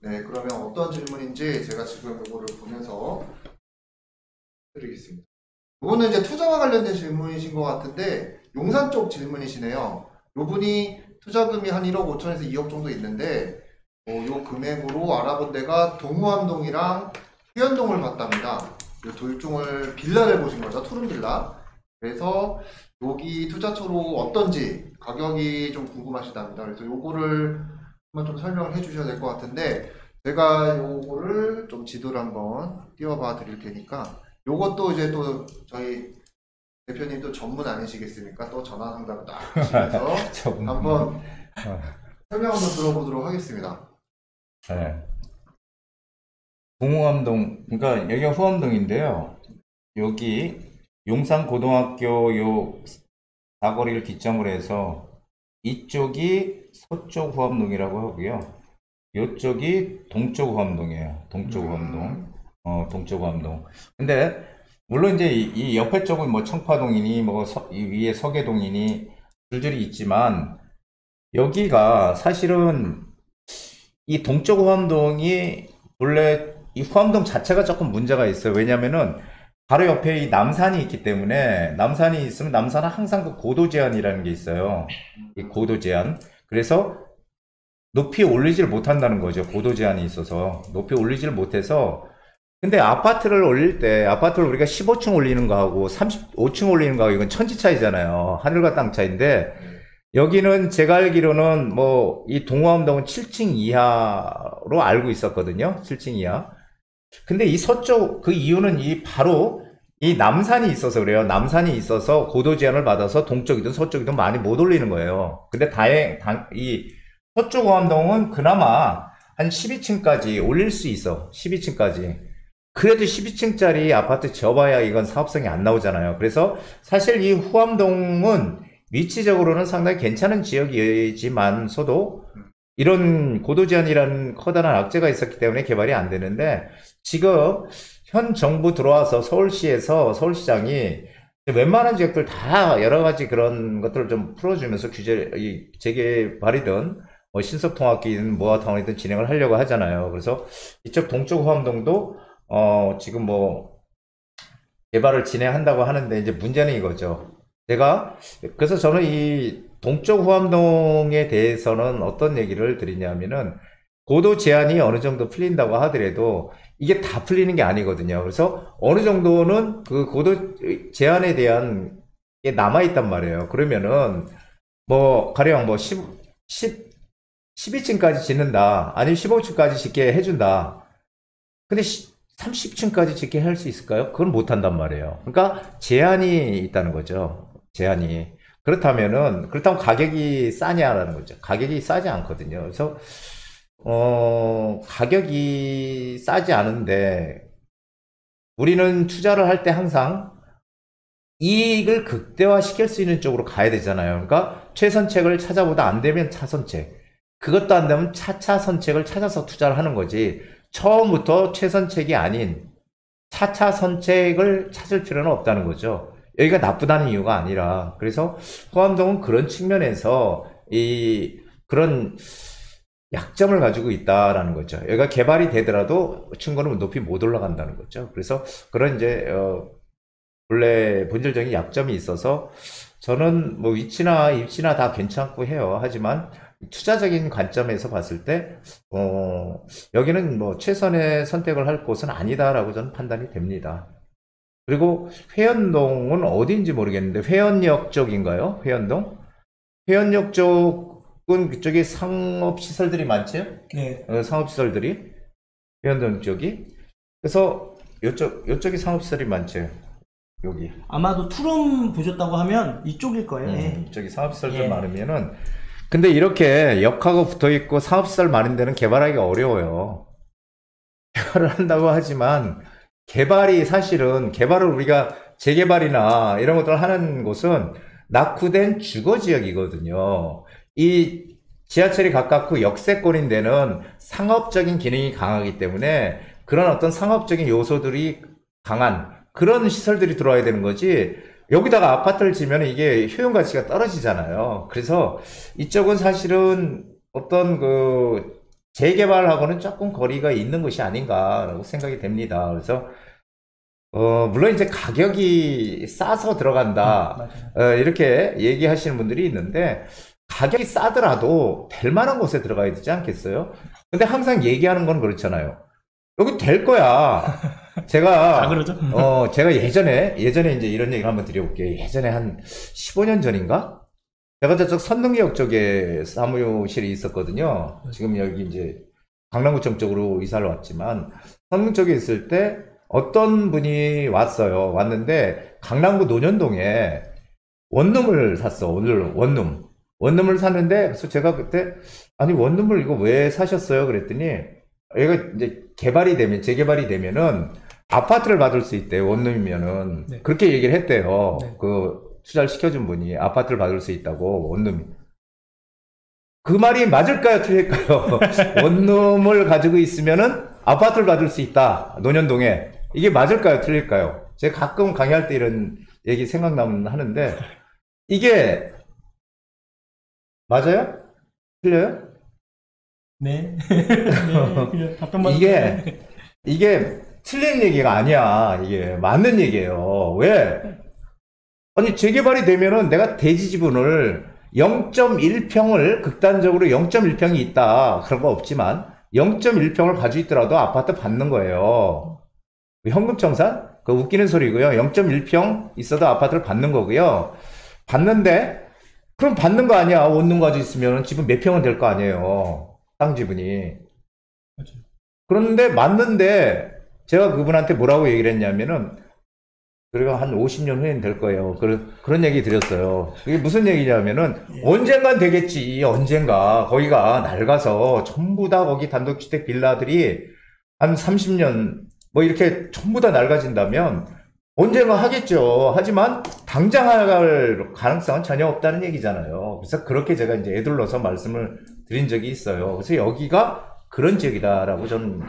Speaker 1: 네, 그러면 어떤 질문인지 제가 지금 요거를 보면서 드리겠습니다. 요거는 이제 투자와 관련된 질문이신 것 같은데 용산 쪽 질문이시네요. 요분이 투자금이 한 1억 5천에서 2억 정도 있는데 요 금액으로 알아본 데가 동우암동이랑 휴연동을 봤답니다. 요 둘중을 빌라를 보신 거죠. 투룸 빌라. 그래서 여기 투자처로 어떤지 가격이 좀 궁금하시답니다. 그래서 요거를 한번 좀 설명을 해 주셔야 될 것 같은데 제가 요거를 좀 지도를 한번 띄워봐 드릴 테니까 요것도 이제 또 저희 대표님도 전문 아니시겠습니까? 또 전화 상담을 딱 하시면서 한번 설명 한번 들어보도록 하겠습니다.
Speaker 3: 네. 동호암동, 그러니까 여기가 후암동인데요. 여기 용산고등학교 요 사거리를 기점으로 해서 이쪽이 서쪽 후암동이라고 하고요. 이쪽이 동쪽 후암동이에요. 동쪽 후암동. 동쪽 후암동. 근데 물론 이제 이 옆에 쪽은 뭐 청파동이니 뭐 이 위에 서계동이니 줄줄이 있지만 여기가 사실은 이 동쪽 후암동이 원래 이 후암동 자체가 조금 문제가 있어요. 왜냐면은 바로 옆에 이 남산이 있기 때문에 남산이 있으면 남산은 항상 그 고도 제한이라는 게 있어요. 이 고도 제한. 그래서 높이 올리질 못한다는 거죠. 고도 제한이 있어서 높이 올리질 못해서. 근데 아파트를 올릴 때 아파트를 우리가 15층 올리는 거하고 35층 올리는 거하고 이건 천지 차이잖아요. 하늘과 땅 차이인데 여기는 제가 알기로는 뭐 이 동호암동은 7층 이하로 알고 있었거든요. 7층 이하. 근데 이 서쪽 그 이유는 이 바로 이 남산이 있어서 그래요. 남산이 있어서 고도 제한을 받아서 동쪽이든 서쪽이든 많이 못 올리는 거예요. 근데 이 서쪽 호암동은 그나마 한 12층까지 올릴 수 있어. 12층까지. 그래도 12층짜리 아파트 접어야 이건 사업성이 안 나오잖아요. 그래서 사실 이 후암동은 위치적으로는 상당히 괜찮은 지역이지만서도 이런 고도 제한이라는 커다란 악재가 있었기 때문에 개발이 안 되는데 지금 현 정부 들어와서 서울시에서 서울시장이 웬만한 지역들 다 여러 가지 그런 것들을 좀 풀어주면서 재개발이든 뭐 신속통합기든 모아타운이든 진행을 하려고 하잖아요. 그래서 이쪽 동쪽 후암동도 지금 뭐 개발을 진행한다고 하는데 이제 문제는 이거죠. 그래서 저는 이 동쪽 후암동에 대해서는 어떤 얘기를 드리냐면은 고도 제한이 어느 정도 풀린다고 하더라도 이게 다 풀리는 게 아니거든요. 그래서 어느 정도는 그 고도 제한에 대한 게 남아있단 말이에요. 그러면은 뭐 가령 뭐 12층까지 짓는다. 아니면 15층까지 짓게 해준다. 근데 30층까지 짓게 할 수 있을까요? 그건 못한단 말이에요. 그러니까 제한이 있다는 거죠. 제한이. 그렇다면 가격이 싸냐라는 거죠. 가격이 싸지 않거든요. 그래서 가격이 싸지 않은데 우리는 투자를 할 때 항상 이익을 극대화시킬 수 있는 쪽으로 가야 되잖아요. 그러니까 최선책을 찾아보다 안 되면 차선책, 그것도 안 되면 차차 선책을 찾아서 투자를 하는 거지, 처음부터 최선책이 아닌 차차 선책을 찾을 필요는 없다는 거죠. 여기가 나쁘다는 이유가 아니라. 그래서 호암동은 그런 측면에서 그런 약점을 가지고 있다라는 거죠. 여기가 개발이 되더라도 층고는 높이 못 올라간다는 거죠. 그래서 그런 이제 원래 본질적인 약점이 있어서 저는 뭐 위치나 입지나 다 괜찮고 해요. 하지만 투자적인 관점에서 봤을 때 여기는 뭐 최선의 선택을 할 곳은 아니다라고 저는 판단이 됩니다. 그리고 회원동은 어디인지 모르겠는데 회원역 쪽인가요? 회원동? 회원역 쪽은 그쪽에 상업시설들이 많죠?
Speaker 2: 네.
Speaker 3: 상업시설들이 회원동 쪽이. 그래서 요쪽이 상업시설이 많죠. 여기.
Speaker 2: 아마도 투룸 보셨다고 하면 이쪽일 거예요. 예.
Speaker 3: 저기 상업시설들
Speaker 2: 예.
Speaker 3: 많으면은, 근데 이렇게 역하고 붙어 있고 상업시설 많은 데는 개발하기가 어려워요. 개발을 한다고 하지만 사실은 개발을 우리가 재개발이나 이런 것들을 하는 곳은 낙후된 주거지역이거든요. 이 지하철이 가깝고 역세권인 데는 상업적인 기능이 강하기 때문에 그런 어떤 상업적인 요소들이 강한 그런 시설들이 들어와야 되는 거지, 여기다가 아파트를 지면 이게 효용 가치가 떨어지잖아요. 그래서 이쪽은 사실은 어떤 재개발하고는 조금 거리가 있는 것이 아닌가라고 생각이 됩니다. 그래서 물론 이제 가격이 싸서 들어간다, 이렇게 얘기하시는 분들이 있는데, 가격이 싸더라도 될 만한 곳에 들어가야 되지 않겠어요? 근데 항상 얘기하는 건 그렇잖아요. 여기 될 거야. 제가
Speaker 2: 그러죠?
Speaker 3: 제가 예전에 이제 이런 얘기를 한번 드려볼게요. 예전에 한 15년 전인가? 제가 저쪽 선릉역 쪽에 사무실이 있었거든요. 지금 여기 이제 강남구청 쪽으로 이사를 왔지만, 선릉 쪽에 있을 때 어떤 분이 왔어요. 왔는데 강남구 논현동에 원룸을 샀어. 원룸을 샀는데, 그래서 제가 그때 아니 원룸을 이거 왜 사셨어요? 그랬더니 얘가 이제 재개발이 되면은 아파트를 받을 수 있대요. 원룸이면은.
Speaker 2: 네.
Speaker 3: 그렇게 얘기를 했대요.
Speaker 2: 네.
Speaker 3: 투자를 시켜준 분이 아파트를 받을 수 있다고, 원룸이. 그 말이 맞을까요? 틀릴까요? 원룸을 가지고 있으면은 아파트를 받을 수 있다. 논현동에. 이게 맞을까요? 틀릴까요? 제가 가끔 강의할 때 이런 얘기 생각나면 하는데, 이게 맞아요? 틀려요?
Speaker 2: 네. 네. 그냥 답변만.
Speaker 3: 이게 틀린 얘기가 아니야. 이게 맞는 얘기예요. 왜? 아니, 재개발이 되면은 내가 대지 지분을 0.1평을 극단적으로 0.1평이 있다, 그런 거 없지만 0.1평을 가지고 있더라도 아파트 받는 거예요. 현금청산? 그거 웃기는 소리고요. 0.1평 있어도 아파트를 받는 거고요. 받는데, 그럼 받는 거 아니야. 원룸 가지고 있으면 지분 몇 평은 될 거 아니에요. 땅 지분이.
Speaker 2: 그렇죠.
Speaker 3: 그런데 맞는데 제가 그분한테 뭐라고 얘기를 했냐면은, 그리고 한 50년 후에는 될 거예요. 그런 얘기 드렸어요. 그게 무슨 얘기냐면은, 언젠간 되겠지. 언젠가. 거기가 낡아서 전부 다 거기 단독주택 빌라들이 한 30년 뭐 이렇게 전부 다 낡아진다면 언젠가 하겠죠. 하지만 당장 할 가능성은 전혀 없다는 얘기잖아요. 그래서 그렇게 제가 이제 애둘러서 말씀을 드린 적이 있어요. 그래서 여기가 그런 지역이다라고 저는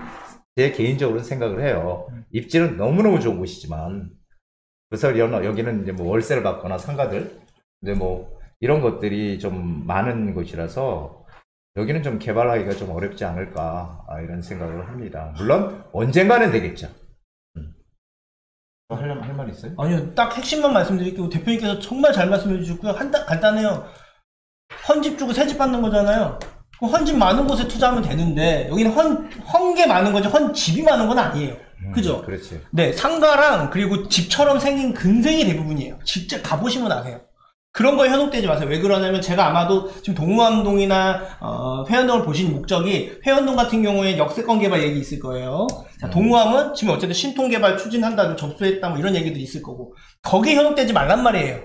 Speaker 3: 제 개인적으로는 생각을 해요. 입지는 너무너무 좋은 곳이지만. 그래서 여기는 이제 뭐 월세를 받거나 상가들, 이제 뭐 이런 것들이 좀 많은 곳이라서 여기는 좀 개발하기가 좀 어렵지 않을까, 이런 생각을 합니다. 물론 언젠가는 되겠죠. 할 말 있어요?
Speaker 2: 아니요, 딱 핵심만 말씀드릴게요. 대표님께서 정말 잘 말씀해 주셨고요. 간단해요. 헌집 주고 새집 받는 거잖아요. 그럼 헌집 많은 곳에 투자하면 되는데, 여기는 헌게 많은 거지 헌집이 많은 건 아니에요. 그죠?
Speaker 3: 그렇지.
Speaker 2: 네, 상가랑 그리고 집처럼 생긴 근생이 대부분이에요. 직접 가보시면 아세요. 그런 거에 현혹되지 마세요. 왜 그러냐면, 제가 아마도 지금 동우암동이나 회원동을 보신 목적이, 회원동 같은 경우에 역세권 개발 얘기 있을 거예요. 자, 동우암은 지금 어쨌든 신통 개발 추진한다, 접수했다, 뭐 이런 얘기들이 있을 거고, 거기에 현혹되지 말란 말이에요.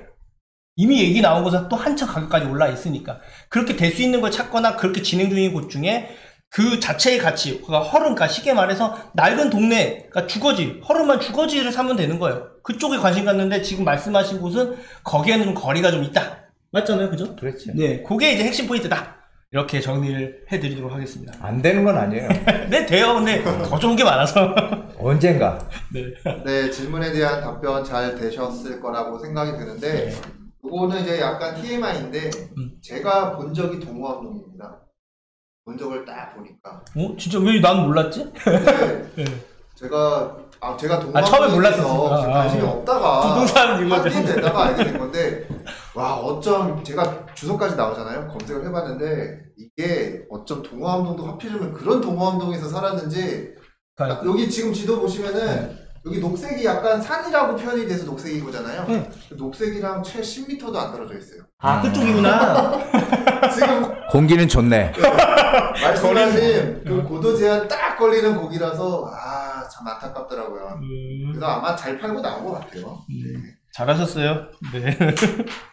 Speaker 2: 이미 얘기 나온 곳은 또 한참 가격까지 올라 있으니까. 그렇게 될 수 있는 걸 찾거나 그렇게 진행 중인 곳 중에 그 자체의 가치, 그러니까 허름, 그러니까 쉽게 말해서 낡은 동네, 그러니까 주거지, 허름한 주거지를 사면 되는 거예요. 그쪽에 관심 갖는데 지금 말씀하신 곳은 거기에는 좀 거리가 좀 있다. 맞잖아요, 그죠?
Speaker 3: 그렇죠.
Speaker 2: 네, 그게 이제 핵심 포인트다. 이렇게 정리를 해드리도록 하겠습니다.
Speaker 3: 안 되는 건 아니에요.
Speaker 2: 네, 돼요. 근데 더 좋은 게 많아서.
Speaker 3: 언젠가.
Speaker 2: 네.
Speaker 1: 네, 질문에 대한 답변 잘 되셨을 거라고 생각이 드는데, 이거는 이제 약간 TMI인데, 제가 본 적이 동호함동입니다. 본 적을 딱 보니까.
Speaker 2: 진짜 왜 난 몰랐지?
Speaker 1: 근데
Speaker 2: 네.
Speaker 1: 제가
Speaker 2: 처음에 몰랐었어요.
Speaker 1: 동호함동에서 관심이 없다가
Speaker 2: 부동산 이거
Speaker 1: 한팀 되다가 알게 된 건데, 와, 어쩜 제가 주소까지 나오잖아요. 검색을 해봤는데 이게 어쩜 동호함동도 하필이면 그런 동호함동에서 살았는지. 여기 지금 지도 보시면은 여기 녹색이 약간 산이라고 표현이 돼서 녹색인 거잖아요. 녹색이랑 채 10m도 안 떨어져 있어요.
Speaker 2: 아, 그쪽이구나.
Speaker 1: 지금
Speaker 3: 공기는 좋네.
Speaker 1: 말씀하신 그 고도 제한 딱 걸리는 곡이라서 참 안타깝더라고요. 그래서 아마 잘 팔고 나온 것 같아요.
Speaker 2: 잘하셨어요. 네.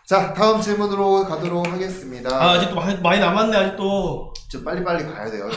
Speaker 1: 자, 다음 질문으로 가도록 하겠습니다.
Speaker 2: 아직도 많이 남았네, 아직도.
Speaker 1: 좀 빨리빨리 가야 돼요.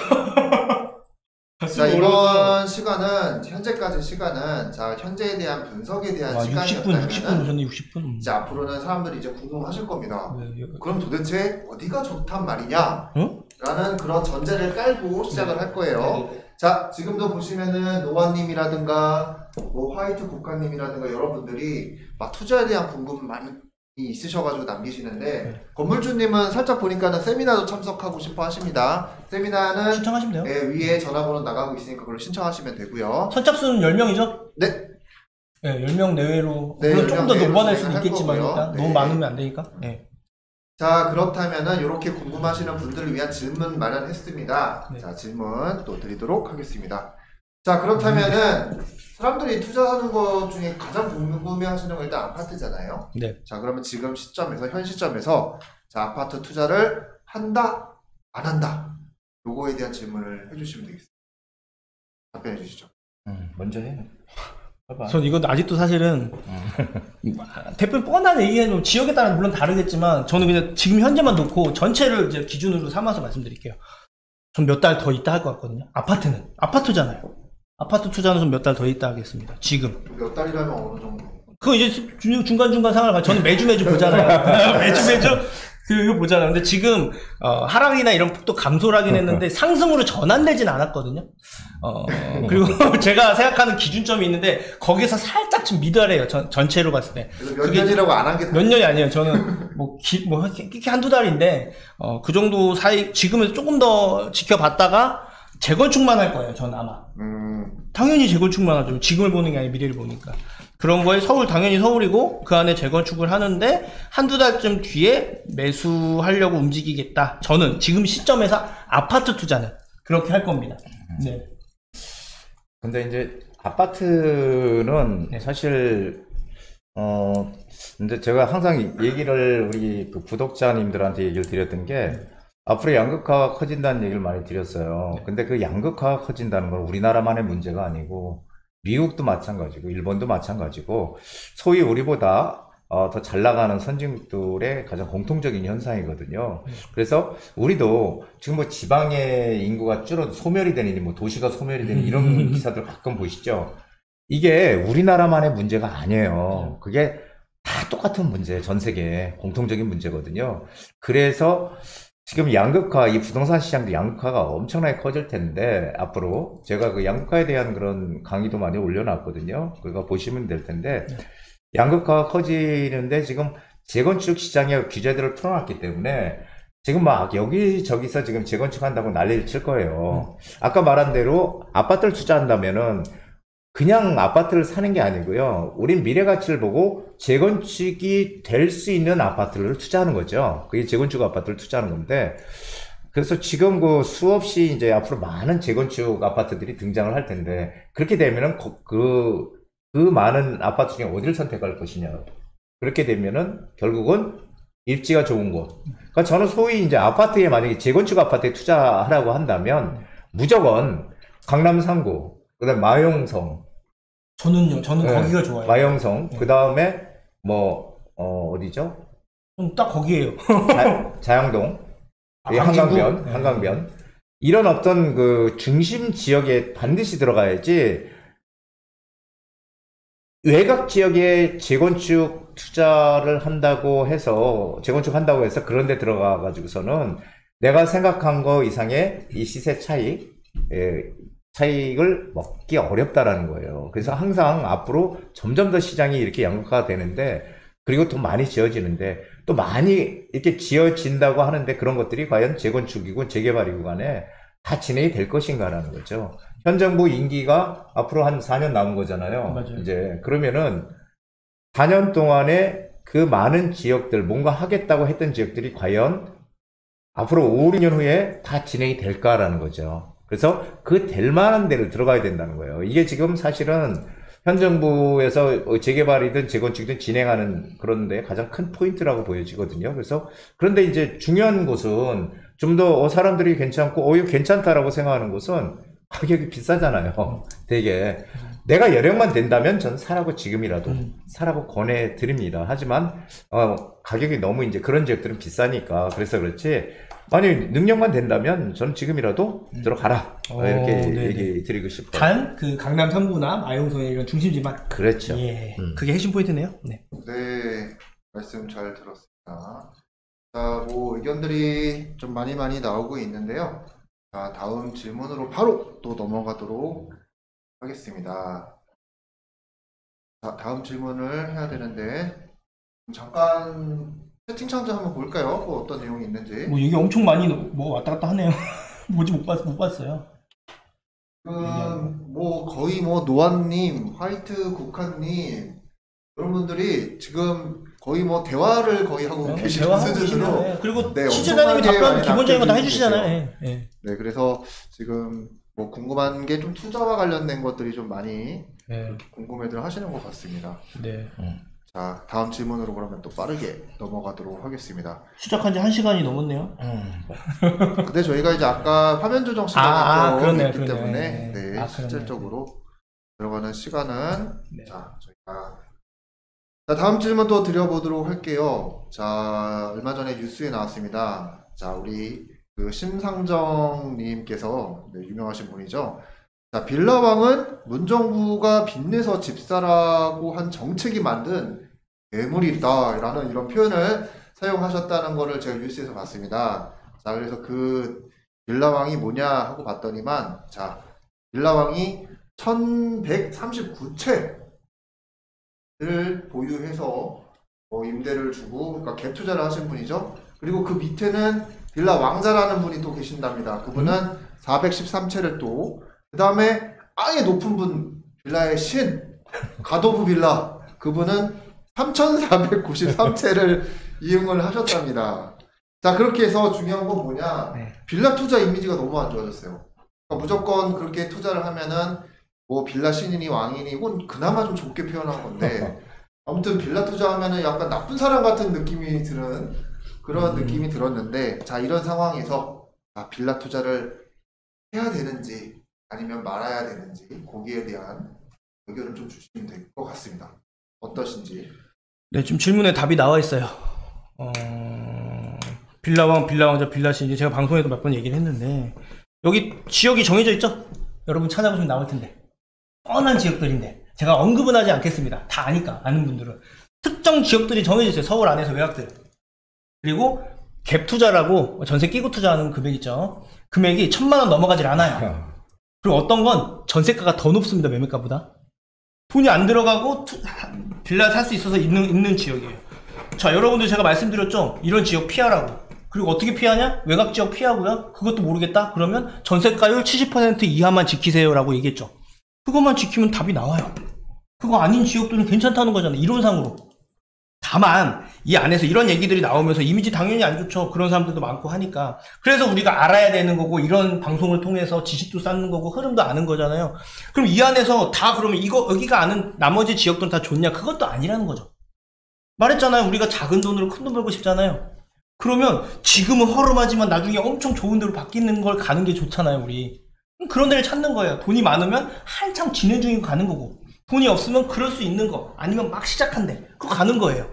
Speaker 1: 자, 이번 시간은 현재까지 시간은 자, 현재에 대한 분석에 대한
Speaker 2: 60분
Speaker 1: 시간이었다면
Speaker 2: 오셨네, 60분.
Speaker 1: 이제 앞으로는 사람들이 이제 궁금하실 겁니다.
Speaker 2: 네.
Speaker 1: 그럼 도대체 어디가 좋단 말이냐?
Speaker 2: 응?
Speaker 1: 라는 그런 전제를 깔고 시작을 할 거예요. 자, 지금도 보시면은 노아님이라든가 뭐 화이트 국가님이라든가 여러분들이 막 투자에 대한 궁금 많이 있으셔가지고 남기시는데 건물주님은 살짝 보니까는 세미나도 참석하고 싶어 하십니다. 세미나는
Speaker 2: 신청하시면 돼요.
Speaker 1: 위에 전화번호 나가고 있으니까 그걸 신청하시면 되고요.
Speaker 2: 선착순 10명이죠?
Speaker 1: 네.
Speaker 2: 네, 10명 내외로.
Speaker 1: 네,
Speaker 2: 물론 조금 더
Speaker 1: 10명 내외로
Speaker 2: 높아낼 수도
Speaker 1: 진행할
Speaker 2: 있겠지만
Speaker 1: 거고요.
Speaker 2: 일단
Speaker 1: 네.
Speaker 2: 너무 많으면 안 되니까. 네.
Speaker 1: 자, 그렇다면은 이렇게 궁금하시는 분들을 위한 질문 마련했습니다.
Speaker 2: 네.
Speaker 1: 자, 질문 또 드리도록 하겠습니다. 자, 그렇다면은 사람들이 투자하는 것 중에 가장 궁금해하시는 건 일단 아파트잖아요.
Speaker 2: 네.
Speaker 1: 자, 그러면 지금 시점에서 현 시점에서 자, 아파트 투자를 한다, 안 한다. 요거에 대한 질문을 해주시면 되겠습니다. 답변해 주시죠.
Speaker 3: 먼저 해. 해봐.
Speaker 2: 전 이건 아직도 사실은 대표 뻔한 얘기는 지역에 따라 물론 다르겠지만 저는 그냥 지금 현재만 놓고 전체를 이제 기준으로 삼아서 말씀드릴게요. 전 몇 달 더 있다 할 것 같거든요. 아파트는 아파트잖아요. 아파트 투자는 좀 몇 달 더 있다 하겠습니다. 지금
Speaker 1: 몇 달이라면 어느 정도?
Speaker 2: 그거 이제 중간중간 상황을 봐. 저는 매주 보잖아요. 매주 그거 보잖아요. 근데 지금 하락이나 이런 폭도 감소를 하긴 했는데 상승으로 전환되진 않았거든요. 그리고 제가 생각하는 기준점이 있는데 거기서 살짝 좀 미달해요. 전체로 봤을 때.
Speaker 1: 그래서 몇 년이라고 안 한 게
Speaker 2: 몇 년이 아니에요. 저는 한두 달인데 그 정도 사이 지금에서 조금 더 지켜봤다가 재건축만 할 거예요. 저는 아마. 당연히 재건축만 하죠. 지금을 보는 게 아니라 미래를 보니까. 그런 거에 당연히 서울이고 그 안에 재건축을 하는데 한두 달쯤 뒤에 매수하려고 움직이겠다. 저는 지금 시점에서 아파트 투자는 그렇게 할 겁니다. 네.
Speaker 3: 근데 이제 아파트는 사실 근데 제가 항상 얘기를 우리 그 구독자님들한테 얘기를 드렸던 게 앞으로 양극화가 커진다는 얘기를 많이 드렸어요. 근데 그 양극화가 커진다는 건 우리나라만의 문제가 아니고 미국도 마찬가지고 일본도 마찬가지고 소위 우리보다 더 잘 나가는 선진국들의 가장 공통적인 현상이거든요. 그래서 우리도 지금 뭐 지방의 인구가 줄어도 소멸이 되니 뭐 도시가 소멸이 되니 이런 기사들 가끔 보시죠. 이게 우리나라만의 문제가 아니에요. 그게 다 똑같은 문제, 전 세계 공통적인 문제거든요. 그래서 지금 양극화, 이 부동산 시장도 양극화가 엄청나게 커질 텐데, 앞으로 제가 그 양극화에 대한 그런 강의도 많이 올려놨거든요. 그거 보시면 될 텐데, 양극화가 커지는데 지금 재건축 시장에 규제들을 풀어놨기 때문에 지금 막 여기저기서 지금 재건축한다고 난리를 칠 거예요. 아까 말한 대로 아파트를 투자한다면은 그냥 아파트를 사는 게 아니고요. 우린 미래 가치를 보고 재건축이 될 수 있는 아파트를 투자하는 거죠. 그게 재건축 아파트를 투자하는 건데, 그래서 지금 그 수없이 이제 앞으로 많은 재건축 아파트들이 등장을 할 텐데, 그렇게 되면은 그 많은 아파트 중에 어디를 선택할 것이냐. 그렇게 되면은 결국은 입지가 좋은 곳. 그러니까 저는 소위 이제 아파트에 만약에 재건축 아파트에 투자하라고 한다면 무조건 강남 3구, 그다음 마용성.
Speaker 2: 저는
Speaker 3: 네,
Speaker 2: 거기가 좋아요.
Speaker 3: 마용성. 그 다음에 어디죠?
Speaker 2: 딱 거기에요.
Speaker 3: 자양동.
Speaker 2: 아,
Speaker 3: 한강변,
Speaker 2: 네.
Speaker 3: 한강변. 이런 어떤 그 중심 지역에 반드시 들어가야지 외곽 지역에 재건축 투자를 한다고 해서 그런 데 들어가 가지고서는 내가 생각한 거 이상의 이 시세 차익을 먹기 어렵다라는 거예요. 그래서 항상 앞으로 점점 더 시장이 이렇게 양극화가 되는데, 그리고 더 많이 지어지는데, 또 많이 이렇게 지어진다고 하는데 그런 것들이 과연 재건축이고 재개발이고 간에 다 진행이 될 것인가라는 거죠. 현 정부 임기가 앞으로 한 4년 남은 거잖아요.
Speaker 2: 맞아요.
Speaker 3: 이제 그러면은 4년 동안에 그 많은 지역들, 뭔가 하겠다고 했던 지역들이 과연 앞으로 5, 6년 후에 다 진행이 될까라는 거죠. 그래서 그 될 만한 데를 들어가야 된다는 거예요. 이게 지금 사실은 현 정부에서 재개발이든 재건축이든 진행하는 그런데 가장 큰 포인트라고 보여지거든요. 그래서 그런데 이제 중요한 곳은 좀 더 사람들이 괜찮고 이거 괜찮다라고 생각하는 곳은 가격이 비싸잖아요. 되게 내가 여력만 된다면 전 사라고 지금이라도 사라고 권해드립니다. 하지만 가격이 너무 이제 그런 지역들은 비싸니까 그래서 그렇지, 만약 능력만 된다면 저는 지금이라도 들어가라 이렇게
Speaker 2: 네네.
Speaker 3: 얘기 드리고 싶어요.
Speaker 2: 단 그 강남 3구나 마용동의 이런 중심지만.
Speaker 3: 그렇죠.
Speaker 2: 예, 그게 핵심 포인트네요. 네.
Speaker 1: 네, 말씀 잘 들었습니다. 자, 뭐 의견들이 좀 많이 나오고 있는데요. 자, 다음 질문으로 바로 또 넘어가도록 하겠습니다. 자, 다음 질문을 해야 되는데 잠깐 채팅창 좀 한번 볼까요? 뭐 어떤 내용이 있는지.
Speaker 2: 뭐 얘기 엄청 많이 뭐 왔다 갔다 하네요. 뭐지 못 봤어요.
Speaker 1: 뭐 거의 뭐 노안님, 화이트 국화님 이런 분들이 지금 거의 뭐 대화를 거의 하고 계시는
Speaker 2: 대화하고
Speaker 1: 수준으로.
Speaker 2: 계시네. 그리고
Speaker 1: 네,
Speaker 2: 시즈나님이
Speaker 1: 엄청나게
Speaker 2: 답변
Speaker 1: 많이
Speaker 2: 기본적인 거 다
Speaker 1: 남겨주고
Speaker 2: 해주시잖아요.
Speaker 1: 계세요.
Speaker 2: 예, 예.
Speaker 1: 네, 그래서 지금 뭐 궁금한 게 좀 투자와 관련된 것들이 좀 많이
Speaker 2: 네.
Speaker 1: 궁금해들 하시는 것 같습니다.
Speaker 2: 네.
Speaker 1: 자, 다음 질문으로 그러면 또 빠르게 넘어가도록 하겠습니다.
Speaker 2: 시작한 지 1시간이 넘었네요.
Speaker 1: 근데 저희가 이제 아까 화면 조정 시간이 좀
Speaker 2: 그러네요,
Speaker 1: 있기
Speaker 2: 그러네요.
Speaker 1: 때문에
Speaker 2: 네.
Speaker 1: 네, 실질적으로 들어가는 시간은
Speaker 2: 네.
Speaker 1: 자, 저희가 자, 다음 질문 또 드려보도록 할게요. 자, 얼마 전에 뉴스에 나왔습니다. 자, 우리 그 심상정님께서 네, 유명하신 분이죠. 자, 빌라왕은 문정부가 빚내서 집사라고 한 정책이 만든 괴물이다라는 이런 표현을 사용하셨다는 거를 제가 뉴스에서 봤습니다. 자, 그래서 그 빌라왕이 뭐냐 하고 봤더니만, 자, 빌라왕이 1139채를 보유해서 임대를 주고, 그러니까 갭 투자를 하신 분이죠. 그리고 그 밑에는 빌라 왕자라는 분이 또 계신답니다. 그분은 413채를 또, 그 다음에 아예 높은 분, 빌라의 신, 가도부 빌라, 그분은 3,493채를 이용을 하셨답니다. 자, 그렇게 해서 중요한 건 뭐냐, 빌라 투자 이미지가 너무 안 좋아졌어요. 그러니까 무조건 그렇게 투자를 하면은 뭐 빌라 신이니 왕이니, 이건 그나마 좀 좋게 표현한 건데, 아무튼 빌라 투자하면은 약간 나쁜 사람 같은 느낌이 드는 그런 느낌이 들었는데, 자, 이런 상황에서 빌라 투자를 해야 되는지 아니면 말아야 되는지 거기에 대한 의견을 좀 주시면 될 것 같습니다. 어떠신지.
Speaker 2: 네, 지금 질문에 답이 나와 있어요. 빌라왕, 빌라왕자, 빌라신, 이제 제가 방송에도 몇 번 얘기를 했는데, 여기 지역이 정해져 있죠? 여러분 찾아보시면 나올 텐데. 뻔한 지역들인데, 제가 언급은 하지 않겠습니다. 다 아니까, 아는 분들은. 특정 지역들이 정해져 있어요. 서울 안에서 외곽들. 그리고 갭 투자라고 전세 끼고 투자하는 금액 있죠. 금액이 1,000만 원 넘어가질 않아요. 그리고 어떤 건 전세가가 더 높습니다. 매매가보다. 돈이 안 들어가고 빌라 살 수 있어서 있는 지역이에요. 자, 여러분들 제가 말씀드렸죠? 이런 지역 피하라고. 그리고 어떻게 피하냐? 외곽 지역 피하고요. 그것도 모르겠다? 그러면 전세가율 70% 이하만 지키세요 라고 얘기했죠. 그것만 지키면 답이 나와요. 그거 아닌 지역들은 괜찮다는 거잖아요. 이론상으로. 다만 이 안에서 이런 얘기들이 나오면서 이미지 당연히 안 좋죠. 그런 사람들도 많고 하니까. 그래서 우리가 알아야 되는 거고, 이런 방송을 통해서 지식도 쌓는 거고, 흐름도 아는 거잖아요. 그럼 이 안에서 다 그러면 이거 여기가 아는 나머지 지역들은 다 좋냐? 그것도 아니라는 거죠. 말했잖아요. 우리가 작은 돈으로 큰 돈 벌고 싶잖아요. 그러면 지금은 허름하지만 나중에 엄청 좋은 데로 바뀌는 걸 가는 게 좋잖아요. 우리 그런 데를 찾는 거예요. 돈이 많으면 한창 진행 중이고 가는 거고, 돈이 없으면 그럴 수 있는 거, 아니면 막 시작한데 그거 가는 거예요.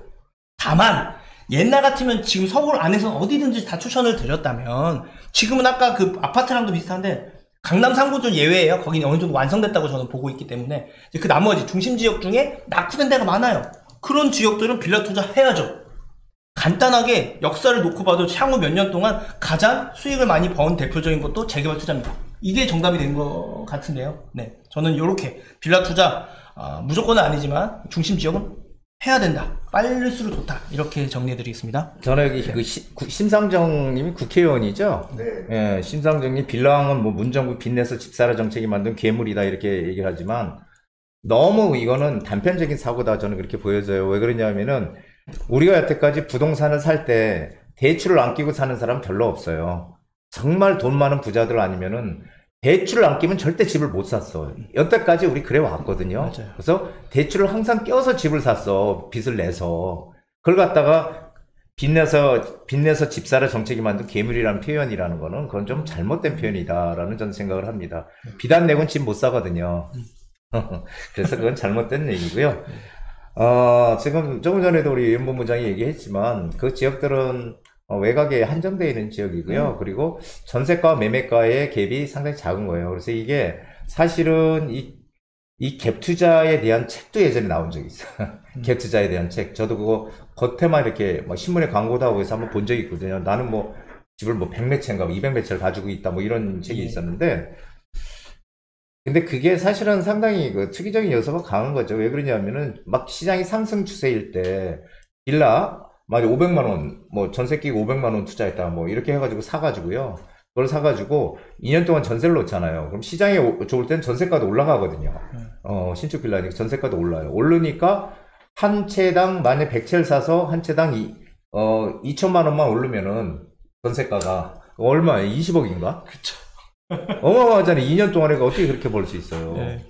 Speaker 2: 다만 옛날 같으면 지금 서울 안에서 어디든지 다 추천을 드렸다면 지금은 아까 그 아파트랑도 비슷한데 강남 3구는 예외예요. 거기는 어느 정도 완성됐다고 저는 보고 있기 때문에 이제 그 나머지 중심 지역 중에 낙후된 데가 많아요. 그런 지역들은 빌라 투자해야죠. 간단하게 역사를 놓고 봐도 향후 몇 년 동안 가장 수익을 많이 번 대표적인 것도 재개발 투자입니다. 이게 정답이 된 것 같은데요. 네, 저는 이렇게 빌라 투자 무조건은 아니지만 중심 지역은 해야 된다. 빠를수록 좋다. 이렇게 정리해드리겠습니다.
Speaker 3: 저는 여기 그 심상정님이 국회의원이죠.
Speaker 1: 네.
Speaker 3: 예, 심상정님 빌라왕은 뭐 문정부 빚내서 집사라 정책이 만든 괴물이다 이렇게 얘기를 하지만 너무 이거는 단편적인 사고다 저는 그렇게 보여져요. 왜 그러냐면은 우리가 여태까지 부동산을 살 때 대출을 안 끼고 사는 사람 별로 없어요. 정말 돈 많은 부자들 아니면은 대출을 안 끼면 절대 집을 못 샀어. 여태까지 우리 그래 왔거든요.
Speaker 2: 맞아요.
Speaker 3: 그래서 대출을 항상 껴서 집을 샀어. 빚을 내서. 그걸 갖다가 빚내서 집 사라 정책이 만든 괴물이라는 표현이라는 거는 그건 좀 잘못된 표현이다라는 저는 생각을 합니다. 빚 안 내고는 집 못 사거든요. 그래서 그건 잘못된 얘기고요. 지금 조금 전에도 우리 윤본부장이 얘기했지만 그 지역들은 외곽에 한정되어 있는 지역이고요. 그리고 전세가와 매매가의 갭이 상당히 작은 거예요. 그래서 이게 사실은 이 갭 투자에 대한 책도 예전에 나온 적이 있어요. 갭 투자에 대한 책. 저도 그거 겉에만 이렇게 뭐 신문에 광고도 하고 해서 한번 본 적이 있거든요. 나는 뭐 집을 뭐 100몇 채인가 200몇 채를 가지고 있다 뭐 이런 책이 있었는데 근데 그게 사실은 상당히 그 투기적인 요소가 강한 거죠. 왜 그러냐면은 막 시장이 상승 추세일 때 빌라 만약 500만 원, 뭐 전세 끼고 500만 원 투자했다, 뭐 이렇게 해가지고 사가지고요. 그걸 사가지고 2년 동안 전세를 놓잖아요. 그럼 시장이 좋을 땐 전세가도 올라가거든요. 신축 빌라니까 전세가도 올라요. 오르니까 한 채당 만약 100채를 사서 한 채당 2천만 원만 오르면은 전세가가 얼마예요? 20억인가?
Speaker 2: 그쵸.
Speaker 3: 어마어마하잖아요. 2년 동안에 어떻게 그렇게 벌 수 있어요?
Speaker 2: 네.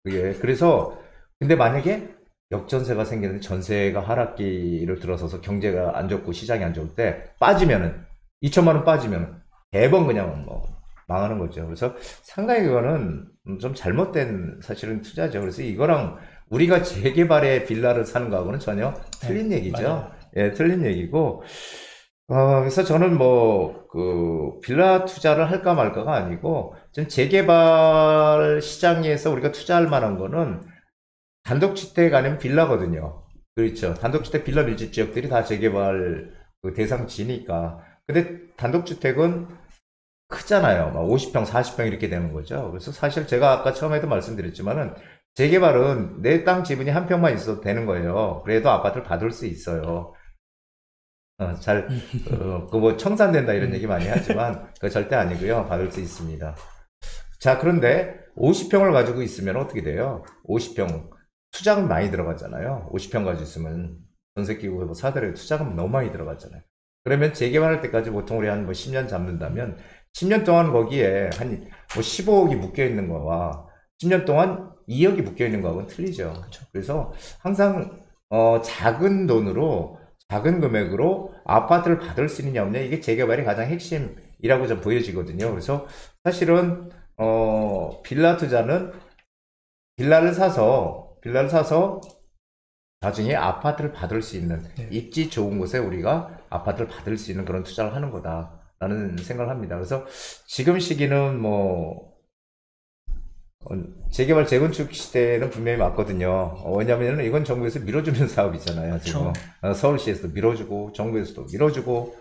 Speaker 3: 그게 그래서 근데 만약에 역전세가 생기는데 전세가 하락기를 들어서서 경제가 안 좋고 시장이 안 좋을 때 빠지면은 2천만 원 빠지면은 대번 그냥 뭐 망하는 거죠. 그래서 상당히 그거는 좀 잘못된 사실은 투자죠. 그래서 이거랑 우리가 재개발의 빌라를 사는 거하고는 전혀 틀린 얘기죠.
Speaker 2: 맞아요.
Speaker 3: 예, 틀린 얘기고. 그래서 저는 뭐, 빌라 투자를 할까 말까가 아니고, 좀 재개발 시장에서 우리가 투자할 만한 거는 단독주택 아니면 빌라거든요. 그렇죠. 단독주택 빌라 밀집 지역들이 다 재개발 대상지니까. 근데 단독주택은 크잖아요. 막 50평, 40평 이렇게 되는 거죠. 그래서 사실 제가 아까 처음에도 말씀드렸지만은 재개발은 내 땅 지분이 한 평만 있어도 되는 거예요. 그래도 아파트를 받을 수 있어요. 뭐 청산된다 이런 얘기 많이 하지만 그거 절대 아니고요. 받을 수 있습니다. 자, 그런데 50평을 가지고 있으면 어떻게 돼요? 50평 투자금 많이 들어가잖아요. 50평 가지고 있으면 전세 끼고 뭐 사더라도 투자금 너무 많이 들어가잖아요. 그러면 재개발할 때까지 보통 우리 한 뭐 10년 잡는다면 10년 동안 거기에 한 뭐 15억이 묶여 있는 거와 10년 동안 2억이 묶여 있는 거하고는 틀리죠.
Speaker 2: 그렇죠.
Speaker 3: 그래서 항상 작은 돈으로 작은 금액으로 아파트를 받을 수 있느냐 없느냐 이게 재개발이 가장 핵심이라고 좀 보여지거든요. 그래서 사실은 빌라 투자는 빌라를 사서 나중에 아파트를 받을 수 있는 입지 좋은 곳에 우리가 아파트를 받을 수 있는 그런 투자를 하는 거다라는 생각을 합니다. 그래서 지금 시기는 뭐 재개발 재건축 시대는 분명히 맞거든요. 왜냐하면 이건 정부에서 밀어주는 사업이잖아요. 지금 서울시에서도 밀어주고 정부에서도 밀어주고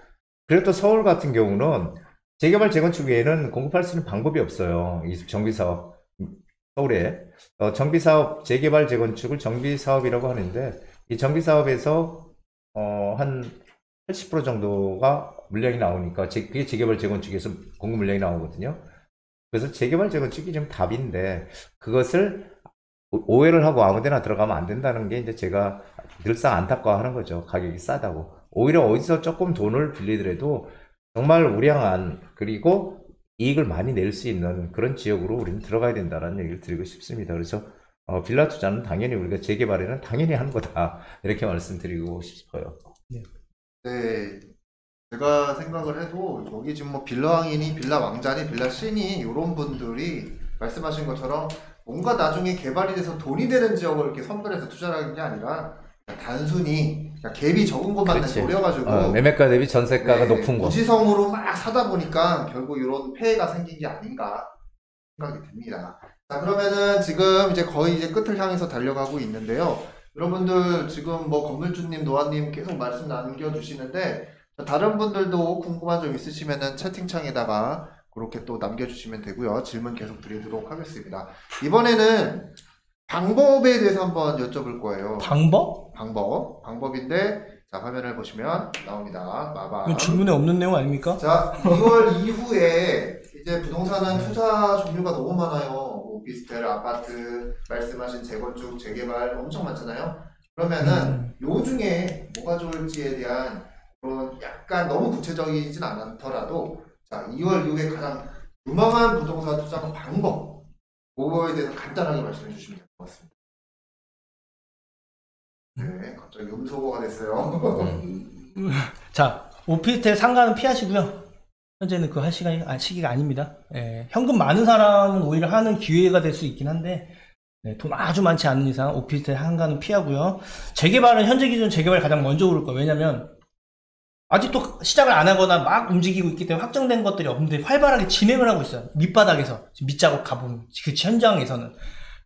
Speaker 3: 그리고 또 서울 같은 경우는 재개발 재건축 외에는 공급할 수 있는 방법이 없어요. 이 정비사업 서울에 정비사업 재개발 재건축을 정비사업이라고 하는데 이 정비사업에서 한 80% 정도가 물량이 나오니까 그게 재개발 재건축에서 공급 물량이 나오거든요. 그래서 재개발 재건축이 좀 답인데 그것을 오해를 하고 아무데나 들어가면 안 된다는 게 이제 제가 늘상 안타까워하는 거죠. 가격이 싸다고. 오히려 어디서 조금 돈을 빌리더라도 정말 우량한 그리고 이익을 많이 낼 수 있는 그런 지역으로 우리는 들어가야 된다는 얘기를 드리고 싶습니다. 그래서 빌라 투자는 당연히 우리가 재개발에는 당연히 하는 거다 이렇게 말씀드리고 싶어요.
Speaker 1: 네. 제가 생각을 해도 여기 지금 뭐 빌라왕이니 빌라왕자니 빌라씨니 이런 분들이 말씀하신 것처럼 뭔가 나중에 개발이 돼서 돈이 되는 지역을 이렇게 선별해서 투자를 하는 게 아니라 단순히 그러니까 갭이 적은 것만
Speaker 3: 그렇지.
Speaker 1: 노려가지고
Speaker 3: 매매가 대비 전세가가
Speaker 1: 네,
Speaker 3: 높은 거.
Speaker 1: 무지성으로 막 사다 보니까 결국 이런 폐해가 생긴 게 아닌가 생각이 듭니다. 자, 그러면은 지금 이제 거의 이제 끝을 향해서 달려가고 있는데요. 여러분들 지금 뭐 건물주님, 노아님 계속 말씀 남겨주시는데 다른 분들도 궁금한 점 있으시면은 채팅창에다가 그렇게 또 남겨주시면 되고요. 질문 계속 드리도록 하겠습니다. 이번에는 방법에 대해서 한번 여쭤볼 거예요. 방법인데 자, 화면을 보시면 나옵니다. 마방.
Speaker 2: 이건 질문에 없는 내용 아닙니까?
Speaker 1: 자, 2월 이후에 이제 부동산은 투자 종류가 너무 많아요. 오피스텔, 아파트, 말씀하신 재건축, 재개발 엄청 많잖아요. 그러면은 요 중에 뭐가 좋을지에 대한 그런 약간 너무 구체적이진 않더라도 자, 2월 이후에 가장 유망한 부동산 투자 방법 그거에 대해서 간단하게 말씀해 주시면 될 것 같습니다. 네, 갑자기 음소거가 됐어요.
Speaker 2: 자, 오피스텔 상가는 피하시고요. 현재는 그 할 시기가 아닙니다. 예, 현금 많은 사람은 오히려 하는 기회가 될 수 있긴 한데 네, 돈 아주 많지 않은 이상 오피스텔 상가는 피하고요. 재개발은 현재 기준 재개발이 가장 먼저 오를 거예요. 왜냐면 아직도 시작을 안 하거나 막 움직이고 있기 때문에 확정된 것들이 없는데 활발하게 진행을 하고 있어요. 밑바닥에서 밑작업 가보면 그 현장에서는.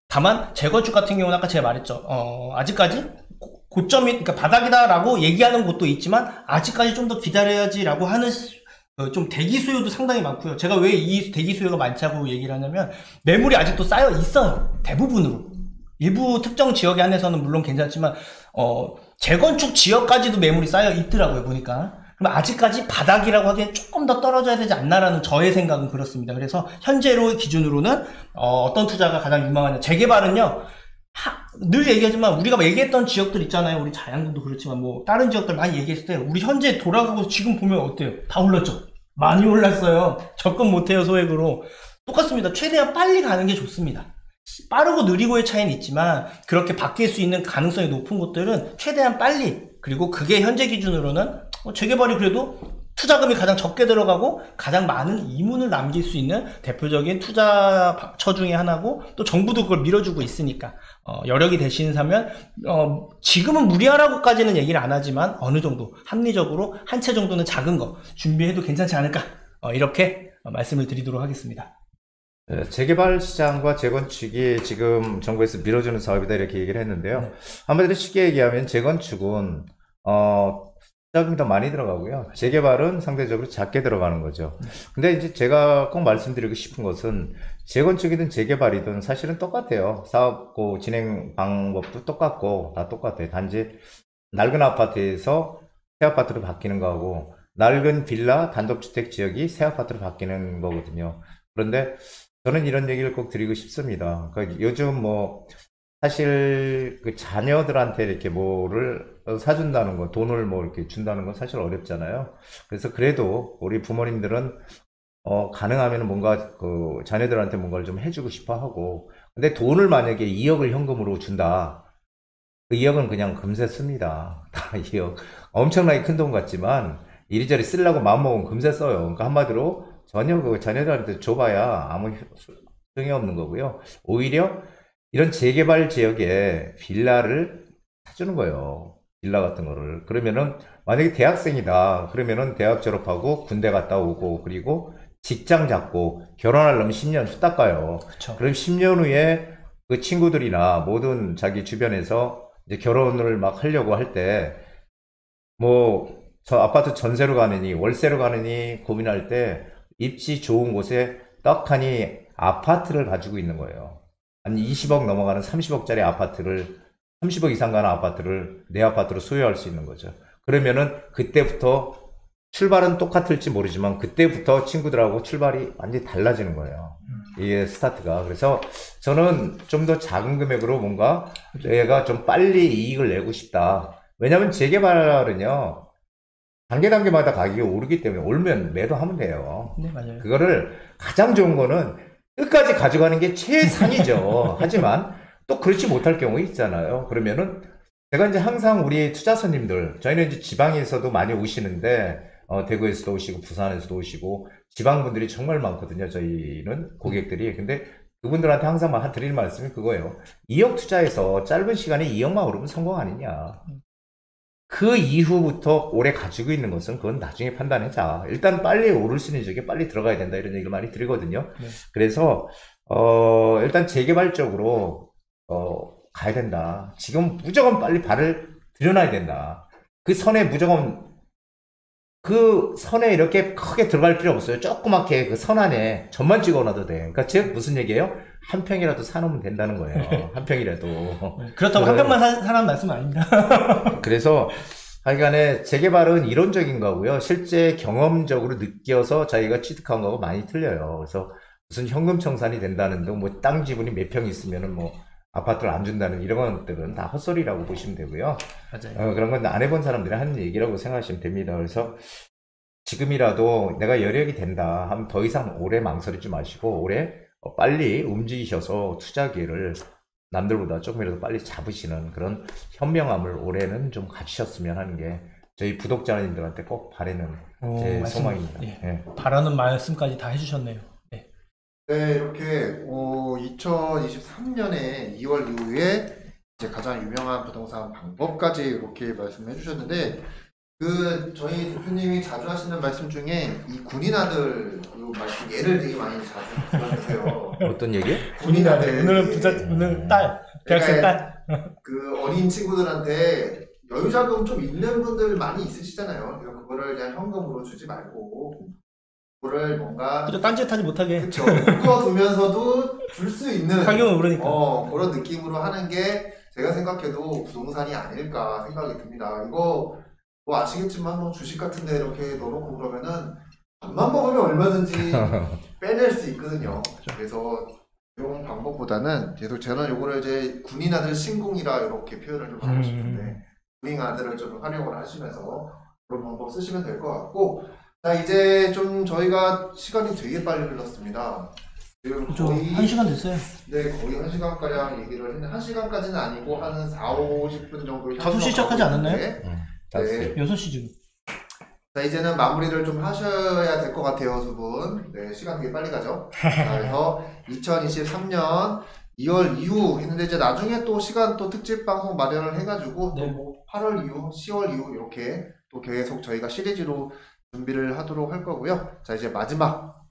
Speaker 2: 다만 재건축 같은 경우는 아까 제가 말했죠. 아직까지 고점이 그러니까 바닥이다라고 얘기하는 곳도 있지만 아직까지 좀 더 기다려야지라고 하는 좀 대기 수요도 상당히 많고요. 제가 왜 이 대기 수요가 많다고 얘기를 하냐면 매물이 아직도 쌓여 있어요. 대부분으로. 일부 특정 지역에 한해서는 물론 괜찮지만 재건축 지역까지도 매물이 쌓여 있더라고요. 보니까. 그럼 아직까지 바닥이라고 하기엔 조금 더 떨어져야 되지 않나라는 저의 생각은 그렇습니다. 그래서 현재로 기준으로는 어떤 투자가 가장 유망하냐. 재개발은요. 늘 얘기하지만 우리가 얘기했던 지역들 있잖아요. 우리 자양동도 그렇지만 뭐 다른 지역들 많이 얘기했을 때 우리 현재 돌아가고 지금 보면 어때요? 다 올랐죠? 많이 올랐어요. 접근 못해요. 소액으로. 똑같습니다. 최대한 빨리 가는 게 좋습니다. 빠르고 느리고의 차이는 있지만 그렇게 바뀔 수 있는 가능성이 높은 곳들은 최대한 빨리, 그리고 그게 현재 기준으로는 재개발이 그래도 투자금이 가장 적게 들어가고 가장 많은 이문을 남길 수 있는 대표적인 투자처 중에 하나고, 또 정부도 그걸 밀어주고 있으니까 여력이 되시는 지금은 무리하라고까지는 얘기를 안 하지만 어느 정도 합리적으로 한 채 정도는 작은 거 준비해도 괜찮지 않을까, 이렇게 말씀을 드리도록 하겠습니다.
Speaker 3: 재개발 시장과 재건축이 지금 정부에서 밀어주는 사업이다 이렇게 얘기를 했는데요.
Speaker 2: 네.
Speaker 3: 한마디로 쉽게 얘기하면 재건축은 투자금이 더 많이 들어가고요. 재개발은 상대적으로 작게 들어가는 거죠. 근데 이제 제가 꼭 말씀드리고 싶은 것은 재건축이든 재개발이든 사실은 똑같아요. 사업 진행 방법도 똑같고 다 똑같아요. 단지 낡은 아파트에서 새 아파트로 바뀌는 거하고 낡은 빌라 단독주택 지역이 새 아파트로 바뀌는 거거든요. 그런데 저는 이런 얘기를 꼭 드리고 싶습니다. 그러니까 요즘 사실 그 자녀들한테 이렇게 뭐를 사준다는 거, 돈을 뭐 이렇게 준다는 건 사실 어렵잖아요. 그래서 그래도 우리 부모님들은 가능하면 뭔가 그 자녀들한테 뭔가를 좀 해주고 싶어 하고, 근데 돈을 만약에 2억을 현금으로 준다. 그 2억은 그냥 금세 씁니다. 다 2억. 엄청나게 큰 돈 같지만 이리저리 쓰려고 마음먹으면 금세 써요. 그러니까 한마디로 전혀 그 자녀들한테 줘봐야 아무 소용이 없는 거고요. 오히려 이런 재개발 지역에 빌라를 사주는 거예요. 빌라 같은 거를. 그러면은 만약에 대학생이다. 그러면은 대학 졸업하고 군대 갔다 오고 그리고 직장 잡고 결혼하려면 10년 후딱 가요.
Speaker 2: 그쵸.
Speaker 3: 그럼 10년 후에 그 친구들이나 모든 자기 주변에서 이제 결혼을 막 하려고 할 때 저 아파트 전세로 가느니 월세로 가느니 고민할 때 입지 좋은 곳에 떡하니 아파트를 가지고 있는 거예요. 한 20억 넘어가는 30억짜리 아파트를, 30억 이상 가는 아파트를 내 아파트로 소유할 수 있는 거죠. 그러면은 그때부터 출발은 똑같을지 모르지만 그때부터 친구들하고 출발이 완전히 달라지는 거예요. 이게 스타트가. 그래서 저는 좀 더 작은 금액으로 뭔가 내가 좀 빨리 이익을 내고 싶다. 왜냐면 재개발은요, 단계마다 가격이 오르기 때문에 오르면 매도하면 돼요.
Speaker 2: 네, 맞아요.
Speaker 3: 그거를 가장 좋은 거는 끝까지 가져가는 게 최상이죠. 하지만 또 그렇지 못할 경우 있잖아요. 그러면은 제가 이제 항상 우리 투자 손님들, 저희는 이제 지방에서도 많이 오시는데 대구에서도 오시고 부산에서도 오시고 지방분들이 정말 많거든요. 저희는 고객들이. 근데 그분들한테 항상 드리는 말씀이 그거예요. 2억 투자해서 짧은 시간에 2억만 오르면 성공 아니냐. 그 이후부터 오래 가지고 있는 것은 그건 나중에 판단하자. 일단 빨리 오를 수 있는 지역에 빨리 들어가야 된다 이런 얘기를 많이 드리거든요.
Speaker 2: 네.
Speaker 3: 그래서 일단 재개발적으로 가야 된다. 지금 무조건 빨리 발을 들여놔야 된다. 그 선에 이렇게 크게 들어갈 필요 없어요. 조그맣게 그 선 안에 점만 찍어놔도 돼. 그러니까 즉 무슨 얘기예요? 한 평이라도 사놓으면 된다는 거예요. 한 평이라도.
Speaker 2: 그렇다고 한 명만 사람 말씀은 아닙니다.
Speaker 3: 그래서 하여간에 재개발은 이론적인 거고요. 실제 경험적으로 느껴서 자기가 취득한 거하고 많이 틀려요. 그래서 무슨 현금 청산이 된다는 등 뭐 땅 지분이 몇 평 있으면은 뭐 아파트를 안 준다는 이런 것들은 다 헛소리라고 보시면 되고요.
Speaker 2: 맞아요.
Speaker 3: 그런 건 안 해본 사람들이 하는 얘기라고 생각하시면 됩니다. 그래서 지금이라도 내가 여력이 된다 하면 더 이상 오래 망설이지 마시고 올해 빨리 움직이셔서 투자 기회를 남들보다 조금이라도 빨리 잡으시는 그런 현명함을 올해는 좀 갖추셨으면 하는 게 저희 구독자님들한테 꼭 바라는 제 소망입니다.
Speaker 2: 예.
Speaker 3: 예.
Speaker 2: 바라는 말씀까지 다 해주셨네요. 네.
Speaker 1: 네, 이렇게 2023년에 2월 이후에 이제 가장 유명한 부동산 방법까지 이렇게 말씀해 주셨는데 저희 대표님이 자주 하시는 말씀 중에 이 군인 아들 그 말씀 예를 되게 많이 자주 들어주세요.
Speaker 3: 어떤 얘기?
Speaker 2: 군인 아들. 오늘은 딸. 대학생 딸.
Speaker 1: 그 어린 친구들한테 여유자금 좀 있는 분들 많이 있으시잖아요. 그래서 그거를 그냥 현금으로 주지 말고 그거를 뭔가
Speaker 2: 그죠, 딴짓하지 못하게.
Speaker 1: 그쵸 묶어두면서도 줄 수 있는
Speaker 2: 상경을 모르니까.
Speaker 1: 그런 느낌으로 하는 게 제가 생각해도 부동산이 아닐까 생각이 듭니다. 이거 뭐 아시겠지만 뭐 주식 같은데 이렇게 넣어놓고 그러면은 밥만 먹으면 얼마든지 빼낼 수 있거든요. 그래서 이런 방법보다는 계속 저는 요거를 이제 군인 아들 신궁이라 이렇게 표현을 좀 하고 싶은데 군인 아들을 좀 활용을 하시면서 그런 방법 쓰시면 될 것 같고, 자 이제 좀 저희가 시간이 되게 빨리 흘렀습니다. 지금
Speaker 2: 그죠,
Speaker 1: 거의
Speaker 2: 1시간 됐어요.
Speaker 1: 네, 거의 1시간가량 얘기를 했는데 1시간까지는 아니고 한 4, 50분 정도
Speaker 2: 5시 시작하지 않았나요?
Speaker 1: 네.
Speaker 2: 6시 지금.
Speaker 1: 자 이제는 마무리를 좀 하셔야 될 것 같아요, 두 분. 네, 시간 되게 빨리 가죠. 자, 그래서 2023년 2월 이후 했는데 이제 나중에 또 시간 또 특집 방송 마련을 해가지고
Speaker 2: 네.
Speaker 1: 또 뭐 8월 이후, 10월 이후 이렇게 또 계속 저희가 시리즈로 준비를 하도록 할 거고요. 자 이제 마지막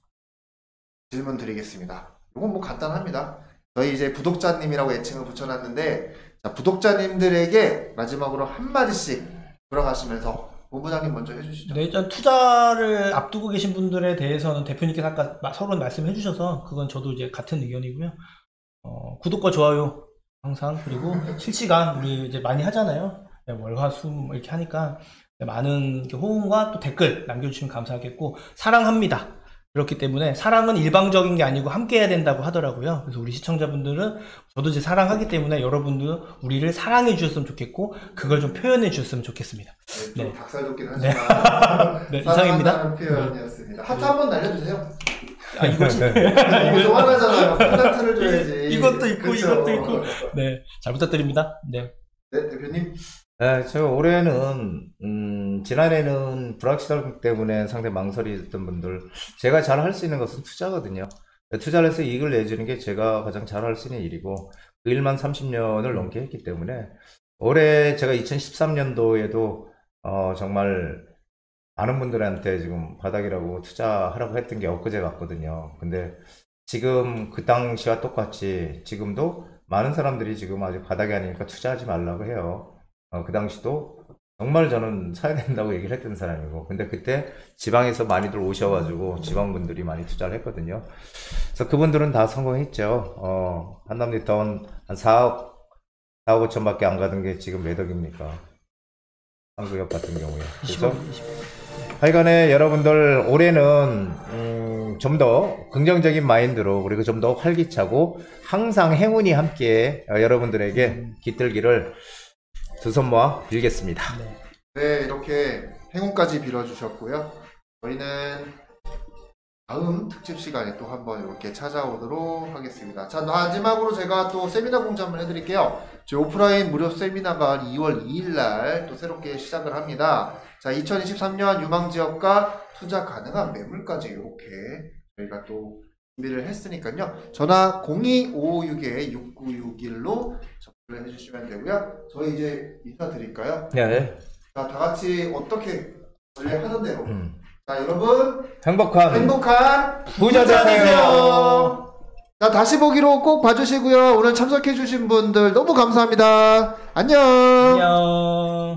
Speaker 1: 질문 드리겠습니다. 이건 뭐 간단합니다. 저희 이제 구독자님이라고 애칭을 붙여놨는데, 자 구독자님들에게 마지막으로 한마디씩 돌아가시면서 본부장님 먼저 해주시죠.
Speaker 2: 네, 일단 투자를 앞두고 계신 분들에 대해서는 대표님께서 아까 서로 말씀해 주셔서 그건 저도 이제 같은 의견이고요. 구독과 좋아요 항상, 그리고 실시간 우리 이제 많이 하잖아요. 네, 월화수 이렇게 하니까 많은 이렇게 호응과 또 댓글 남겨주시면 감사하겠고, 사랑합니다. 그렇기 때문에 사랑은 일방적인 게 아니고 함께 해야 된다고 하더라고요. 그래서 우리 시청자분들은 저도 이제 사랑하기 때문에 여러분들 우리를 사랑해 주셨으면 좋겠고 그걸 좀 표현해 주셨으면 좋겠습니다.
Speaker 1: 네, 좀
Speaker 2: 네.
Speaker 1: 닭살 돋긴 하지만
Speaker 2: 네, 이상입니다.
Speaker 1: 사랑한다는 표현이었습니다. 하트 한번 날려주세요.
Speaker 2: 아, 이거지.
Speaker 1: 이거 좀 화나잖아요. 하트를 줘야지.
Speaker 2: 이것도 있고
Speaker 1: 그쵸?
Speaker 2: 이것도 있고. 네, 잘 부탁드립니다. 네.
Speaker 1: 네, 대표님.
Speaker 3: 네, 제가 올해는 지난해는 불확실성 때문에 상당히 망설이던 분들, 제가 잘 할 수 있는 것은 투자거든요. 투자를 해서 이익을 내주는 게 제가 가장 잘 할 수 있는 일이고, 그 일만 30년을 넘게 했기 때문에 올해 제가 2013년도에도 정말 많은 분들한테 지금 바닥이라고 투자하라고 했던 게 엊그제 같거든요. 근데 지금 그 당시와 똑같이 지금도 많은 사람들이 지금 아직 바닥이 아니니까 투자하지 말라고 해요. 그 당시도 정말 저는 사야 된다고 얘기를 했던 사람이고, 근데 그때 지방에서 많이들 오셔가지고 지방분들이 많이 투자를 했거든요. 그래서 그분들은 다 성공했죠. 한남리타운 한 4억 5천밖에 안 가던 게 지금 몇 억입니까? 한국역 같은 경우에. 그래서
Speaker 2: 20억.
Speaker 3: 하여간에 여러분들 올해는 좀 더 긍정적인 마인드로, 그리고 좀 더 활기차고 항상 행운이 함께 여러분들에게 깃들기를 두 손 모아 빌겠습니다.
Speaker 1: 네, 이렇게 행운까지 빌어주셨고요. 저희는 다음 특집 시간에 또 한번 이렇게 찾아오도록 하겠습니다. 자, 마지막으로 제가 또 세미나 공지 한번 해드릴게요. 저희 오프라인 무료 세미나가 2월 2일날 또 새롭게 시작을 합니다. 자, 2023년 유망지역과 투자 가능한 매물까지 이렇게 저희가 또 준비를 했으니까요. 전화 02-556-6961로 접수를 해주시면 되고요. 저희 이제 인사드릴까요?
Speaker 3: 네.
Speaker 1: 자, 다 같이 어떻게 원래 하던 대로. 자, 여러분 행복한
Speaker 3: 부자 되세요.
Speaker 1: 자, 다시 보기로 꼭 봐주시고요. 오늘 참석해주신 분들 너무 감사합니다. 안녕.
Speaker 2: 안녕.